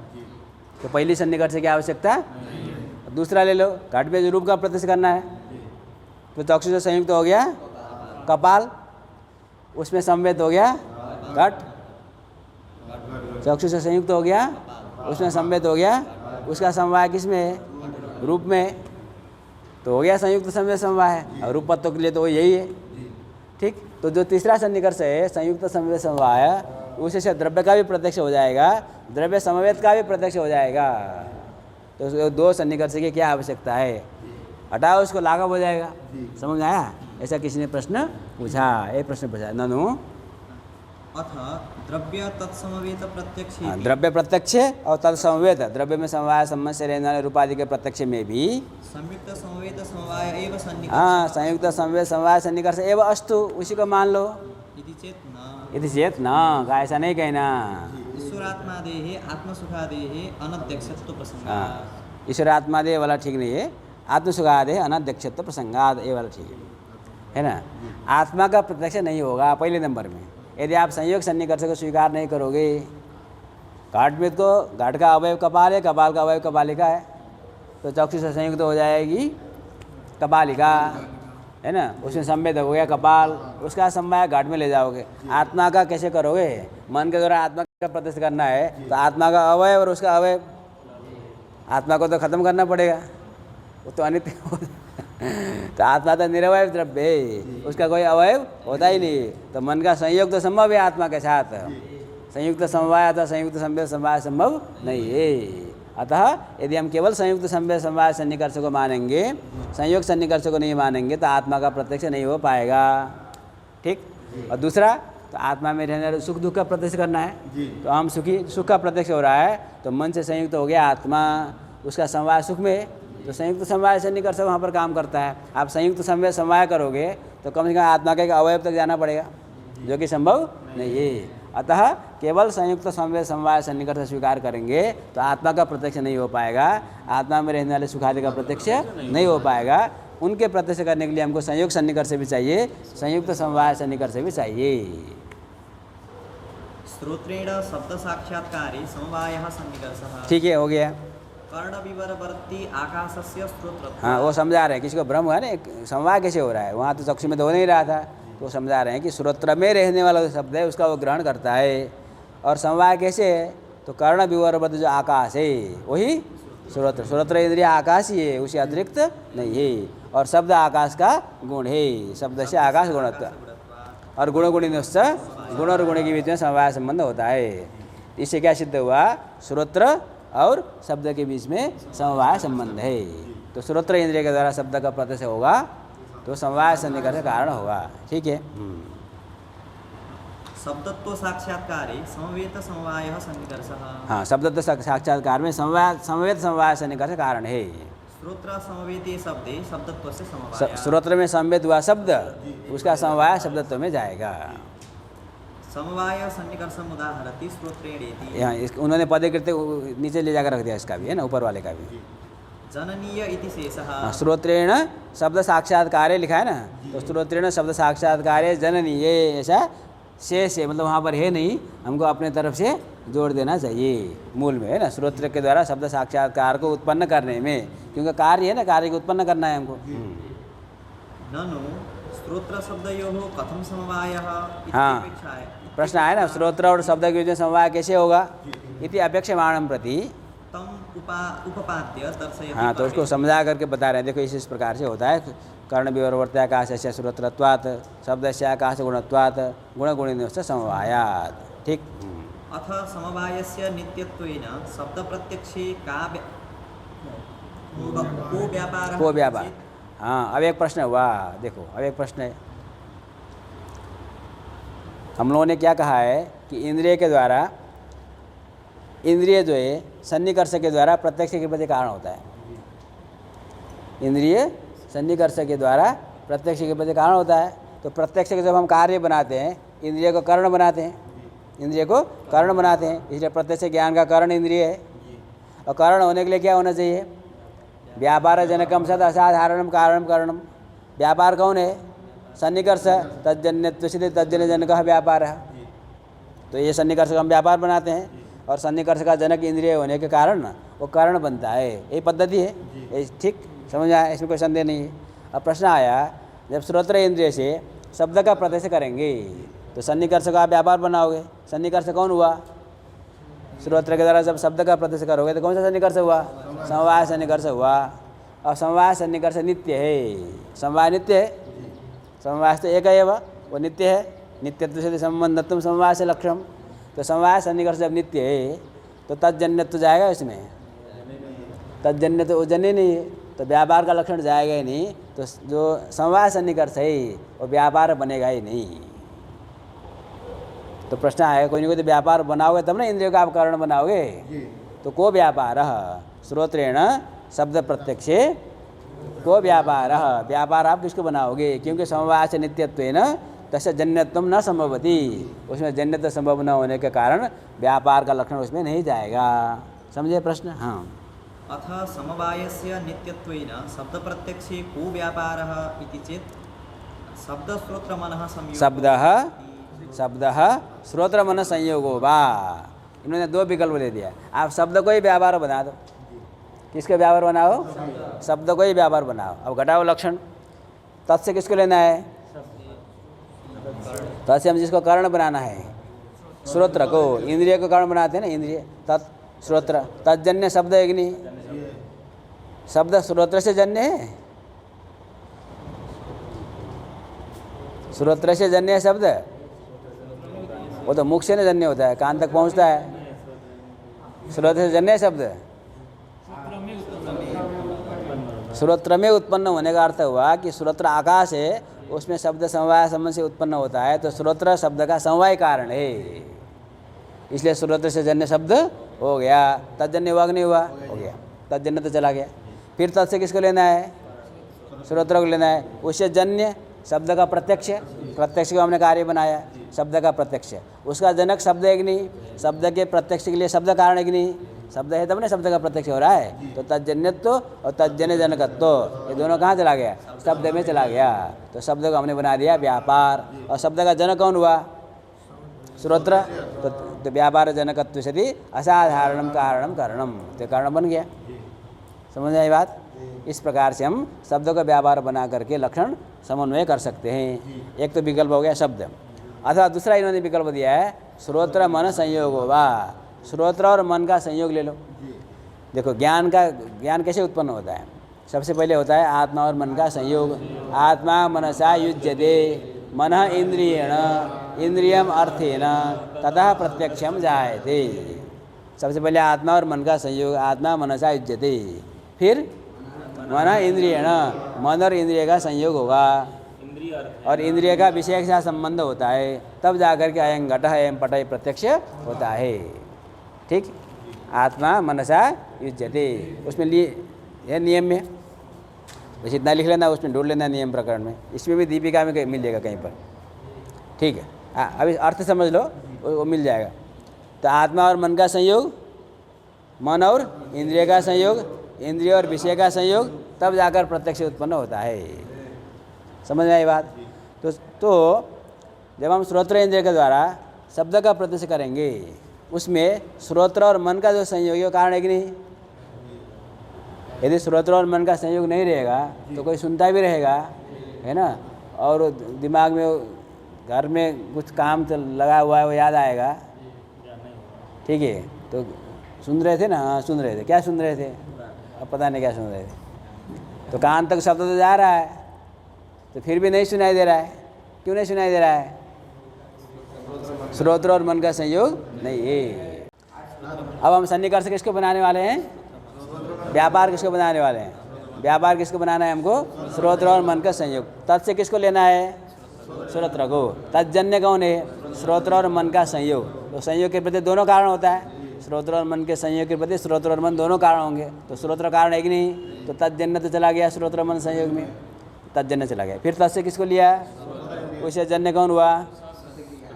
तो पहली सन्निकर्ष की आवश्यकता। दूसरा ले लो, घट में जो रूप का प्रत्यक्ष करना है, तो चक्षु से संयुक्त हो गया कपाल, उसमें संवेद हो गया घट, चक्षु से संयुक्त हो गया, उसमें संवेद हो गया, उसका समवाय किस में है? रूप में, तो हो गया संयुक्त समवेत समवाय। और रूपत्व के लिए तो यही है। ठीक। तो जो तीसरा सन्निकर्ष है संयुक्त समवेत समवाय, उससे द्रव्य का भी प्रत्यक्ष हो जाएगा, द्रव्य समवेत का भी प्रत्यक्ष हो जाएगा। तो 2 सन्निकर्ष की क्या आवश्यकता है? हटाओ, उसको लाघव हो जाएगा। समझ आया? ऐसा किसी ने प्रश्न पूछा, एक प्रश्न पूछा। ननु अथ द्रव्य तत्समवेत प्रत्यक्षेपि। द्रव्य प्रत्यक्ष और तत्समवेत, द्रव्य में समवाय संबंध से रहने वाले रूपादि के प्रत्यक्ष में भी संयुक्त समवेत समवाय एव सन्निकर्ष। हाँ, संयुक्त समवेत समवाय सन्निकर्ष एव अस्तु, उसी को मान लो। इति चेत न, का ऐसा नहीं कहना। ईश्वरात्मादेः आत्मसुखादेः अनध्यक्षत्व प्रसंगात्। ईश्वरात्मादेह वाला ठीक नहीं है, आत्मसुखादेह अनध्यक्षत्व प्रसंगात्, ये वाला ठीक है ना। आत्मा का प्रत्यक्ष नहीं होगा पहले नंबर में यदि आप संयोग सन्निकर्ष को स्वीकार नहीं करोगे। घट में तो घट का अवयव कपाल है, कपाल का अवयव कपालिका है, तो चक्षु से संयुक्त हो जाएगी कपालिका, है ना। उसमें संवेद हो गया कपाल, उसका समवाय घट में ले जाओगे। आत्मा का कैसे करोगे? मन के द्वारा आत्मा का प्रत्यक्ष करना है तो आत्मा का अवयव और उसका अवयव, आत्मा को तो खत्म करना पड़ेगा, वो तो अनित्य तो आत्मा तो निरवय द्रव्य है, उसका कोई अवयव होता ही नहीं। तो मन का संयोग तो संभव है आत्मा के साथ, संयुक्त समवाय अथवा संयुक्त संवेद समवाय संभव नहीं है। अतः यदि हम केवल संयुक्त संवेद समवाय सन्निकर्ष को मानेंगे, संयोग सन्निकर्ष को नहीं मानेंगे, तो आत्मा का प्रत्यक्ष नहीं हो पाएगा। ठीक। और दूसरा, तो आत्मा में रहने वाले सुख दुख का प्रत्यक्ष करना है, तो हम सुख का प्रत्यक्ष हो रहा है, तो मन से संयुक्त हो गया आत्मा, उसका समवाय सुख में, तो संयुक्त समवाय सन्निकर्ष वहाँ पर काम करता है। आप संयुक्त संवेद समवाय करोगे तो कम से कम आत्मा के अवयव तक जाना पड़ेगा, जो कि संभव नहीं है। अतः केवल संयुक्त संवेद समवाय सन्निकर्ष स्वीकार करेंगे तो आत्मा का प्रत्यक्ष नहीं हो पाएगा, आत्मा में रहने वाले सुखादि का प्रत्यक्ष नहीं हो पाएगा। उनके प्रत्यक्ष करने के लिए हमको संयुक्त सन्निकर्ष भी चाहिए, संयुक्त समवाय सन्निकर्ष भी चाहिए। श्रोत्रेण शब्द साक्षात्कारे समवायः सन्निकर्षः। ठीक है, हो गया। कर्ण विवरवर्ती आकाशस्य स्रोत्र। हाँ, वो समझा रहे हैं, किसी को भ्रम हुआ ना समवाय कैसे हो रहा है, वहाँ तो चक्षु में तो हो नहीं रहा था, तो समझा रहे हैं कि श्रोत्र में रहने वाला जो शब्द है उसका वो ग्रहण करता है। और समवाय कैसे है, तो कर्ण विवरवर्ती जो आकाश है वही श्रोत्र, श्रोत्र इंद्रिय आकाश ही है, उससे अतिरिक्त नहीं है। और शब्द आकाश का गुण है, शब्द से आकाश गुणत्व, और गुण गुणिनश्च गुण और गुण के बीच में समवाय संबंध होता है। इससे क्या सिद्ध हुआ, श्रोत्र और शब्द के बीच में समवाय संबंध है। तो श्रोत्र इंद्रिय के द्वारा शब्द का प्रत्यक्ष होगा तो समवाय सन्निकर्ष कारण होगा। ठीक है। शब्दत्व साक्षात्कारे समवेत समवायः सन्निकर्षः। हाँ, शब्दत्व साक्षात्कार में समवेत समवाय सन्निकर्ष कारण है। श्रोत्र समवेते शब्दे शब्दत्वस्य समवायः। श्रोत्र में समवेत हुआ शब्द, उसका समवाय शब्दत्व में जाएगा। समवाय सन्निकर्षम उदाहरति श्रोत्रेणेति। यहाँ उन्होंने पदे करते नीचे ले जाकर रख दिया, इसका भी है ना, ऊपर वाले का भी। जननीय इति शेषः। श्रोत्रेण शब्द साक्षात्कारे लिखा है ना, तो श्रोत्रेण शब्द साक्षात्कारे जननीय ऐसा शेष है, मतलब वहाँ पर है नहीं, हमको अपने तरफ से जोड़ देना चाहिए मूल में, है ना। श्रोत्र के द्वारा शब्द साक्षात्कार को उत्पन्न करने में, क्योंकि कार्य है ना, कार्य को उत्पन्न करना है हमको। ननु श्रोत्र शब्दयोः कथम समवायः इति हाँ, अपेक्षा है। प्रश्न आया ना, श्रोत्र और शब्द के बीच में समवाय कैसे होगा, इति अपेक्षमाणं प्रति तम उपपाद्य दर्शयति। हाँ, तो उसको समझा करके बता रहे हैं, देखो इस प्रकार से होता है। कर्ण विवरवर्ती आकाशस्य श्रोत्रत्वात् शब्दस्य आकाश गुणत्वात् गुण गुणिनश्च समवायात्। ठीक। अथ समवायस्य नित्यत्वेन शब्द प्रत्यक्षे को व्यापार। हाँ, अब एक प्रश्न हुआ, देखो अब एक प्रश्न है। हम लोगों ने क्या कहा है कि इंद्रिय के द्वारा, इंद्रिय जो है सन्निकर्ष के द्वारा प्रत्यक्ष के प्रति कारण होता है। इंद्रिय सन्निकर्ष के द्वारा प्रत्यक्ष के प्रति कारण होता है। तो प्रत्यक्ष के जब हम कार्य बनाते हैं, इंद्रिय को कारण बनाते हैं, इंद्रिय को कारण बनाते हैं, इसलिए प्रत्यक्ष ज्ञान का कारण इंद्रिय है। और कारण होने के लिए क्या होना चाहिए, व्यापार जनकम सद असाधारणम कारणम कारणम। व्यापार कौन है, सन्निकर्ष, तज्जन्यत्व सिद्धि तज्जन्य जनक व्यापार है। तो ये सन्निकर्ष का हम व्यापार बनाते हैं, और सन्निकर्ष का जनक इंद्रिय होने के कारण वो कारण बनता है। ये पद्धति है, ये ठीक समझ आया, इसमें कोई संदेह नहीं है। अब प्रश्न आया, जब श्रोत्र इंद्रिय से शब्द का प्रत्यक्ष करेंगे तो सन्निकर्ष का आप व्यापार बनाओगे। सन्निकर्ष कौन हुआ, श्रोत्र के द्वारा जब शब्द का प्रत्यक्ष करोगे तो कौन सा सन्निकर्ष हुआ, समवाय सन्निकर्ष हुआ। और समवाय सन्निकर्ष नित्य है, समवाय नित्य है, समवाय तो एक है वो नित्य है। नित्यत्व से संबंधत्व समवाय से लक्षण। तो समवाय सन्निकर्ष जब नित्य है तो तज्जन्यत्व जाएगा इसमें, तज्जन्य तो जन्य नहीं है, तो व्यापार का लक्षण जाएगा ही नहीं। तो जो समवाय सन्निकर्ष है वो व्यापार बनेगा ही नहीं। तो प्रश्न आएगा, कोई नहीं कोई तो व्यापार बनाओगे तब ना इंद्रियों का आप कारण बनाओगे। तो को व्यापार श्रोत्रेण शब्द प्रत्यक्षे को व्यापार, व्यापार आप किसको बनाओगे, क्योंकि समवाय से नित्यत्वेन तस्य जन्यत्व न संभवती, उसमें जन्यत्व संभव न होने के कारण व्यापार का लक्षण उसमें नहीं जाएगा। समझे प्रश्न। हाँ, अथ समवायस्य नित्यत्वेन शब्द प्रत्यक्षे को व्यापारः इति चेत् शब्द श्रोत्र मनः संयोग। शब्द श्रोत्र मन संयोगो वा। इन्होंने दो विकल्प दे दिया, आप शब्द को ही व्यापार बना दो। किसका व्यापार बनाओ, शब्द को ही व्यापार बनाओ। अब घटाओ लक्षण, तत्से किसको लेना है, तत्से हम जिसको कारण बनाना है, श्रोत्र को, इंद्रिय को कारण बनाते हैं ना, इंद्रिय तत् श्रोत्र, तज्जन्य शब्द है कि नहीं, शब्द श्रोत्र से जन्य है, श्रोत्र से जन्य है शब्द, वो तो मुख से न जन्य होता है, कान तक पहुंचता है। श्रोत्र से जन्य शब्द श्रोत्र में उत्पन्न होने का अर्थ हुआ कि श्रोत्र आकाश है, उसमें शब्द समवाय संबंध से उत्पन्न होता है, तो श्रोत्र शब्द का समवाय कारण है, इसलिए श्रोत्र से जन्य शब्द हो गया। तज्जन्य हुआ कि नहीं हुआ, हो गया, तज्जन्य तो चला गया। फिर तत् से किसको लेना है, श्रोत्र को लेना है, उससे जन्य शब्द का प्रत्यक्ष, प्रत्यक्ष को हमने कार्य बनाया, शब्द का प्रत्यक्ष। उसका जनक शब्द है कि नहीं, शब्द के प्रत्यक्ष के लिए शब्द कारण है कि नहीं, शब्द है तब ना शब्द का प्रत्यक्ष हो रहा है। तो तज्जन्यत्व और तज्जन्य जनकत्व ये दोनों कहाँ चला गया, शब्द में चला गया। तो शब्द को हमने बना दिया व्यापार, और शब्द का जनक कौन हुआ, श्रोत्र। तो व्यापार जनकत्व सति असाधारणम कारणम कारणम, तो कारण बन गया। समझ आई बात। इस प्रकार से हम शब्द का व्यापार बना करके लक्षण समन्वय कर सकते हैं। एक तो विकल्प हो गया शब्द, अथवा दूसरा इन्होंने विकल्प दिया है श्रोत्र मन संयोग वा, श्रोत्र और मन का संयोग ले लो। देखो ज्ञान कैसे उत्पन्न होता है, सबसे पहले होता है आत्मा और मन का संयोग। आत्मा मनसा युज्यते, मन इंद्रियेण इंद्रियम अर्थेन ततः प्रत्यक्षम जायते। सबसे पहले आत्मा और मन का संयोग, आत्मा मनसा युज्यते, फिर मन इंद्रियेण मन और इंद्रिय का संयोग होगा, और इंद्रिय का विषय के साथ संबंध होता है, तब जाकर के अयं घट अयं पट प्रत्यक्ष होता है। ठीक, आत्मा मनसा युज्यते, उसमें लिए यह नियम में बस इतना लिख लेना, उसमें ढूंढ लेना नियम प्रकरण में, इसमें भी दीपिका में मिलेगा कहीं पर। ठीक है, हाँ अभी अर्थ समझ लो, वो मिल जाएगा। तो आत्मा और मन का संयोग, मन और इंद्रिय का संयोग, इंद्रिय और विषय का संयोग, तब जाकर प्रत्यक्ष उत्पन्न होता है। समझ में आई बात। तो जब हम श्रोत्र इंद्रिय के द्वारा शब्द का प्रत्यक्ष करेंगे, उसमें श्रोत्र और मन का जो संयोग है कारण है कि नहीं। यदि श्रोत्र और मन का संयोग नहीं रहेगा तो कोई सुनता भी रहेगा, है ना, और दिमाग में घर में कुछ काम तो लगा हुआ है वो याद आएगा। ठीक है, तो सुन रहे थे ना, हाँ सुन रहे थे, क्या सुन रहे थे, अब पता नहीं क्या सुन रहे थे। तो कान तक शब्द तो जा रहा है, तो फिर भी नहीं सुनाई दे रहा है। क्यों नहीं सुनाई दे रहा है, श्रोत्र और मन का संयोग नहीं है। अब हम सन्निकर्ष किसको बनाने वाले हैं, व्यापार किसको बनाने वाले हैं, व्यापार किसको बनाना है हमको, श्रोत्र और मन का संयोग। तत् से किसको लेना है, श्रोत्र को। तज्जन्य कौन है, श्रोत्र और मन का संयोग। तो संयोग के प्रति दोनों कारण होता है, श्रोत्र और मन के संयोग के प्रति श्रोत्र और मन दोनों कारण होंगे। तो श्रोत्र कारण है कि नहीं, तो तज्जन्य तो चला गया श्रोत्र मन संयोग में, तज्जन्य चला गया। फिर तत् से किसको लिया, उसे जन्य कौन हुआ,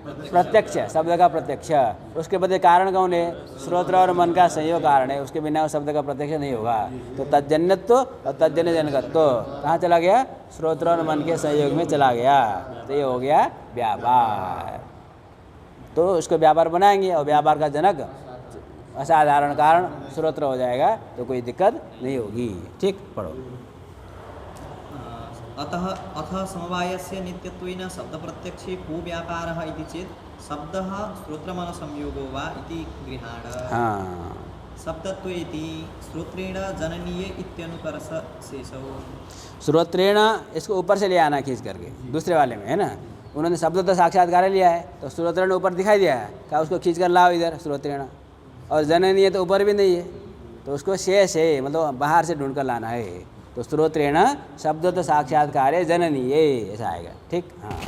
प्रत्यक्ष, शब्द का प्रत्यक्ष। उसके प्रति कारण कौन है, श्रोत्र और मन का संयोग कारण है, उसके बिना शब्द का प्रत्यक्ष नहीं होगा। तो तज्जन्यत्व और तज्जन्य जनकत्व कहाँ चला गया, श्रोत्र और मन के संयोग में चला गया। तो ये हो गया व्यापार। तो उसको व्यापार बनाएंगे, और व्यापार का जनक असाधारण कारण श्रोत्र हो जाएगा, तो कोई दिक्कत नहीं होगी। ठीक, पढ़ो। अथ समवायस्य नित्यत्वेन शब्दप्रत्यक्षे को व्यापारः इति चेत् शब्दः श्रोत्रमनसंयोगो वा इति गृहाण। हाँ, शब्दत्वे इति श्रोत्रेण जननीय इत्यनुकर्ष शेषौ। श्रोत्रेण इसको ऊपर से ले आना खींच करके, दूसरे वाले में है ना, उन्होंने शब्द तो साक्षात्कार लिया है, तो श्रोत्रेण ऊपर दिखाई दिया है, क्या उसको खींच कर लाओ इधर श्रोत्रेण। और जननीय तो ऊपर भी नहीं है, तो उसको शेष है, मतलब बाहर से ढूंढ कर लाना है। तो श्रोत्रेण शब्द तो साक्षात्कार है, जननीय ऐसा आएगा। ठीक, हाँ।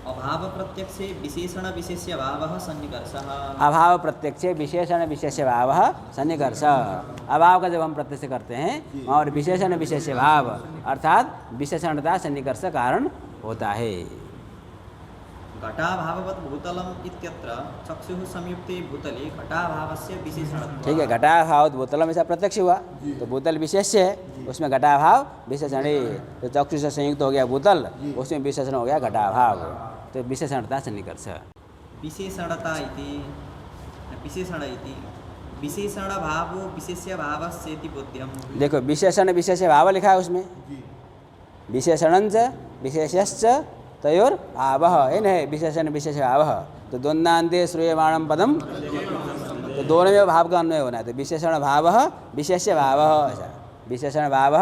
अभाव प्रत्यक्षे विशेषण विशेष्य भावः सन्निकर्षः। अभाव प्रत्यक्षे विशेषण विशेष्य भावः सन्निकर्ष। अभाव का जब हम प्रत्यक्ष करते हैं और विशेषण विशेष्य भाव अर्थात विशेषणता सन्निकर्ष कारण होता है। घटाभाववत् भूतलम इत्यत्र चक्षुः संयुक्ते भूतले घटाभावस्य विशेषणत्वम्। ठीक है, घटाभाववत् भूतलम ऐसा प्रत्यक्ष हुआ, तो भूतल विशेष्य है, उसमें घटाभाव विशेषण है। तो चक्षु से संयुक्त हो गया भूतल, उसमें विशेषण हो गया घटाभाव, तो विशेषणता सन्निकर्ष। विशेषणता इति विशेषण इति विशेषण भावो विशेष्य भावस्येति बोध्यम। देखो विशेषण विशेष्य भाव लिखा है उसमें, विशेषणञ्च विशेष्यश्च तयोर आवह, है न, विशेषण विशेष भाव। तो द्वंद्वान्ते श्रूयमाणम पदम, तो दोनों में भाव का अन्वय होना है। तो विशेषण भाव विशेष्य भाव, ऐसा विशेषण भाव।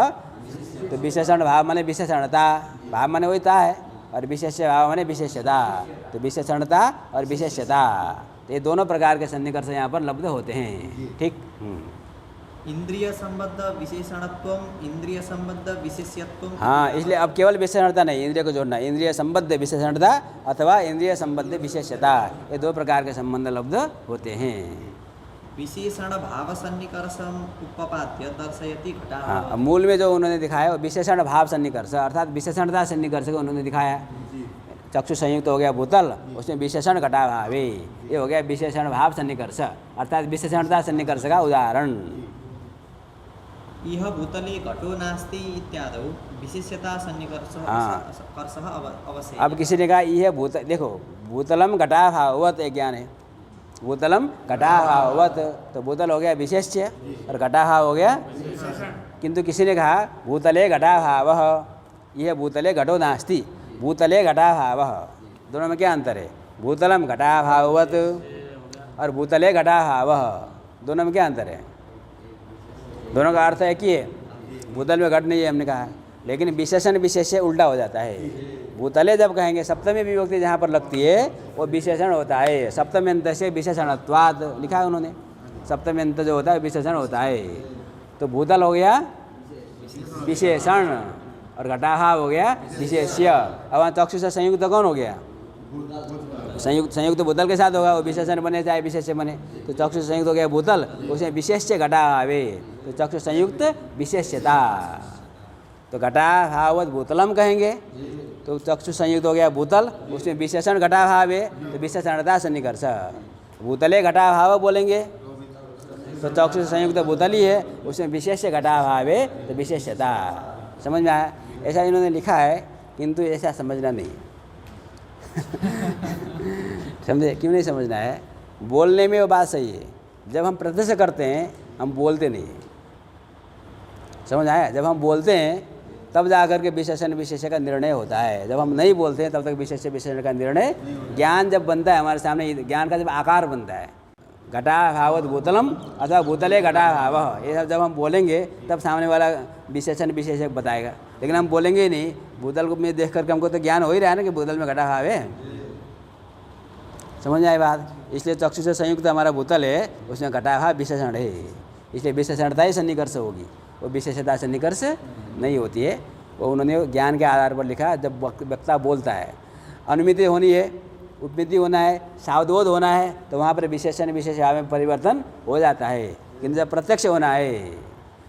तो विशेषण भाव माने विशेषणता, भाव माने वही ता है, और विशेष्य भाव माने विशेष्यता। तो विशेषणता और विशेष्यता, तो ये दोनों प्रकार के सन्निकर्ष यहाँ पर लब्ध होते हैं। ठीक, इंद्रिय संबद्ध विशेषणत्वम इंद्रिय संबद्ध विशेष्यत्वम। हाँ, इसलिए अब केवल विशेषणता नहीं, इंद्रिय को जोड़ना, इंद्रिय संबद्ध विशेषणता अथवा इंद्रिय संबद्ध विशेष्यता, ये दो प्रकार के संबंध लब्ध होते हैं। विशेषण भाव सन्निकर्षम उपपाद्य दर्शयति हाँ, घटाभाव। अब मूल में जो उन्होंने दिखाया वो विशेषण भाव सन्निकर्ष अर्थात विशेषणता सन्निकर्ष को उन्होंने दिखाया। चक्षु संयुक्त हो गया भूतल, उसमें विशेषण घटाभावे, ये हो गया विशेषण भाव सन्निकर्ष अर्थात विशेषणता सन्निकर्ष का उदाहरण। इह भूतले घटो नास्ति इत्यादौ विशेष्यता सन्निकर्षः हाँ। कर्षः अवश्य। अब किसी ने कहा यह भूत देखो भूतलम घटाभाववत एक ज्ञान है, भूतलम घटाभाववत तो भूतल हो गया विशेष्य और घटाभाव हो गया, किंतु किसी ने कहा भूतले घटाभावः, यह भूतले घटो नास्ति भूतले घटाभावः, दोनों में क्या अंतर है? भूतलम घटाभाववत और भूतले घटाभावः, दोनों में क्या अंतर है? दोनों का अर्थ है कि भूतल में घट नहीं है हमने कहा, लेकिन विशेषण विशेष्य उल्टा हो जाता है। भूतले जब कहेंगे सप्तमी विभक्ति जहाँ पर लगती है वो विशेषण होता है, सप्तमी अंत से विशेषणत्वाद लिखा है उन्होंने, सप्तमी अंत जो होता है विशेषण होता है। तो भूतल हो गया विशेषण और घटाभाव हो गया विशेष्य। अब वहाँ चक्षु से संयुक्त कौन हो गया? संयुक्त भूतल के साथ होगा, वो विशेषण बने चाहे विशेष्य बने, तो चक्षु संयुक्त हो गया भूतल, उसमें विशेष्य घटाभावे, तो चक्षु संयुक्त विशेष्यता, तो घटाभाववत भूतलम कहेंगे तो चक्षु संयुक्त हो गया भूतल, उसमें विशेषण घटाभावे तो विशेषणता सन्निकर्ष। भूतले घटाभाव बोलेंगे तो चक्षु संयुक्त भूतल ही है, उसमें विशेष्य घटाभावे तो विशेष्यता। समझ में आया? ऐसा इन्होंने लिखा है, किंतु ऐसा समझना नहीं समझे? क्यों नहीं समझना है? बोलने में वो बात सही है, जब हम प्रत्यक्ष करते हैं हम बोलते नहीं। समझ आया? जब हम बोलते हैं तब जा कर के विशेषण विशेष्य का निर्णय होता है, जब हम नहीं बोलते हैं तब तक विशेष्य विशेषण का निर्णय, ज्ञान जब बनता है हमारे सामने, ज्ञान का जब आकार बनता है, घटाभावत भूतलम अथवा भूतले घटाभाव, ये सब जब हम बोलेंगे तब सामने वाला विशेषण विशेषक बताएगा, लेकिन हम बोलेंगे ही नहीं। भूतल को में देख करके हमको तो ज्ञान हो ही रहा है ना कि भूतल में घटाभाव है। समझ आए बात? इसलिए चक्षु से संयुक्त हमारा भूतल है, उसमें घटाभाव विशेषण है, इसलिए विशेषणता ही सन्निकर्ष होगी, वो विशेषता सन्निकर्ष नहीं होती है। वो उन्होंने ज्ञान के आधार पर लिखा, जब वक्ता बोलता है अनुमिति होनी है, उपमिति होना है, सावधबोध होना है, तो वहाँ पर विशेषण विशेषभाव में परिवर्तन हो जाता है। किंतु जब प्रत्यक्ष होना है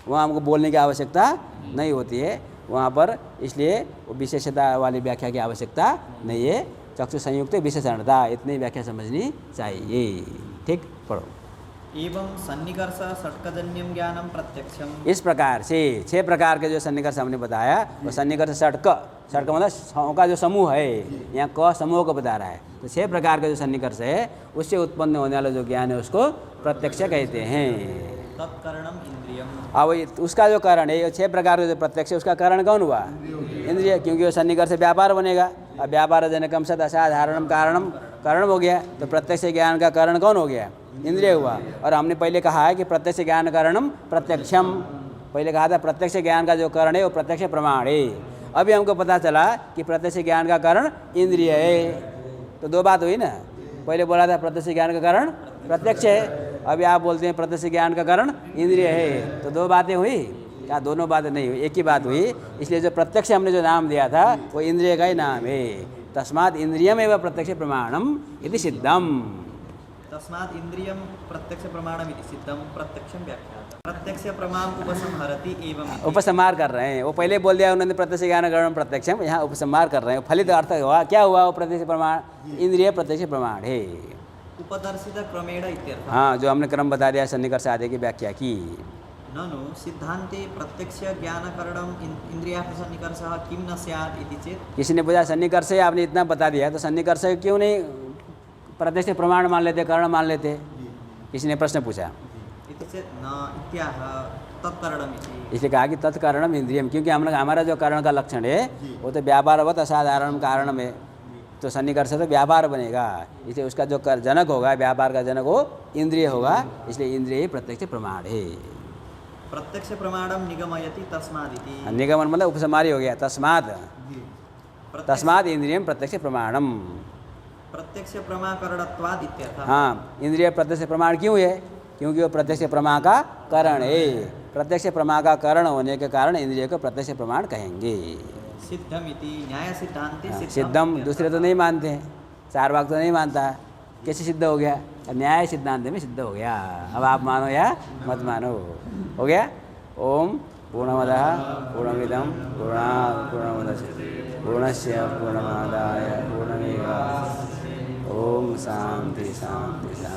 वहाँ हमको बोलने की आवश्यकता नहीं होती है वहाँ पर, इसलिए वो विशेषता वाली व्याख्या की आवश्यकता नहीं है। चक्षु संयुक्त विशेषणता, इतनी व्याख्या समझनी चाहिए। ठीक, पढ़ो। एवं सन्निकर्ष षट्कजन्यम ज्ञानम प्रत्यक्षम, इस प्रकार से 6 प्रकार के जो सन्निकर्ष हमने बताया, वो सन्निकर्ष षट्क मतलब सौ का जो समूह है, यहाँ क समूह को बता रहा है, तो 6 प्रकार के जो सन्निकर्ष है उससे उत्पन्न होने वाला जो ज्ञान है उसको प्रत्यक्ष कहते हैं। तत्करणम इंद्रियम, अब उसका जो कारण है, 6 प्रकार का जो प्रत्यक्ष है उसका कारण कौन हुआ? इंद्रिय, क्योंकि वो सन्निकर्ष व्यापार बनेगा। अब व्यापार जनकम सद असाधारणम कारणम, कारण हो गया, तो प्रत्यक्ष ज्ञान का कारण कौन हो गया? इंद्रिय हुआ। और हमने पहले कहा है कि प्रत्यक्ष ज्ञान कारणम प्रत्यक्षम, पहले कहा था प्रत्यक्ष ज्ञान का जो कारण है वो प्रत्यक्ष प्रमाण है। अभी हमको पता चला कि प्रत्यक्ष ज्ञान का कारण इंद्रिय है, तो 2 बात हुई ना। पहले बोला था प्रत्यक्ष ज्ञान का कारण प्रत्यक्ष है, अभी आप बोलते हैं प्रत्यक्ष ज्ञान का कारण इंद्रिय है, तो 2 बातें हुई क्या? दोनों बातें नहीं हुई, एक ही बात हुई। इसलिए जो प्रत्यक्ष हमने जो नाम दिया था वो इंद्रिय का ही नाम है। तस्मात् इंद्रियम एवं प्रत्यक्ष प्रमाणम इति सिद्धम, तस्मात् इंद्रियम प्रत्यक्ष प्रमाणम इति सिद्धम प्रत्यक्षम व्याख्यातम्। प्रत्यक्ष प्रमाण उपसंहरति एवं, उपसंहार कर रहे हैं। वो पहले बोल दिया उन्होंने प्रत्यक्ष ज्ञान कारण प्रत्यक्षम, यहाँ उपसंहार कर रहे हैं। फलित अर्थ हुआ, क्या हुआ? वो प्रत्यक्ष प्रमाण इंद्रिय प्रत्यक्ष प्रमाण है। उपदर्शित क्रमेण इत्यर्थः। हाँ, जो हमने क्रम बता दिया सन्निकर्ष आदि की व्याख्या की। ननु सिद्धान्ते प्रत्यक्ष ज्ञानकरणम इंद्रियार्थसन्निकर्षः किं न स्यात् इति चेत्, किसी ने पूछा सन्निकर्ष आपने इतना बता दिया तो सन्निकर्ष क्यों नहीं प्रत्यक्ष प्रमाण मान लेते, कारण मान लेते? किसी ने प्रश्न पूछा, इति चेत् न इत्याह तत्करणम इति। इसलिए कहा कि तत्कारणम इंद्रियम, क्योंकि हमारा जो कारण का लक्षण है वो तो व्यापारवत असाधारण कारण में, तो सन्निकर्ष तो व्यापार बनेगा, इसलिए उसका जो जनक होगा, व्यापार का जनक वो इंद्रिय होगा, इसलिए इंद्रिय ही प्रत्यक्ष प्रमाण है। प्रत्यक्ष प्रमाणम निगमयति तस्मादिति, निगमन मतलब उपसमारी हो गया, तस्मात् इंद्रियम प्रत्यक्ष प्रमाणम, प्रत्यक्ष प्रमाकरणत्वाद इत्यर्थः। हाँ, इंद्रिय प्रत्यक्ष प्रमाण क्यों है? क्योंकि वो प्रत्यक्ष प्रमा का कारण है। प्रत्यक्ष प्रमा का कारण होने के कारण इंद्रिय को प्रत्यक्ष प्रमाण कहेंगे। सिद्धमिति न्याय सिद्धांते सिद्धम दूसरे तो नहीं मानते हैं, 4 भाग तो नहीं मानता है, कैसे सिद्ध हो गया? न्याय सिद्धांत में सिद्ध हो गया। अब आप मानो या मत मानो, हो गया। ओम पूर्णमदः पूर्णमिदं पूर्णात् पूर्णमुदच्यते पूर्णस्य पूर्णमादाय पूर्णमेवावशिष्यते। ओम शांति शांति शांति।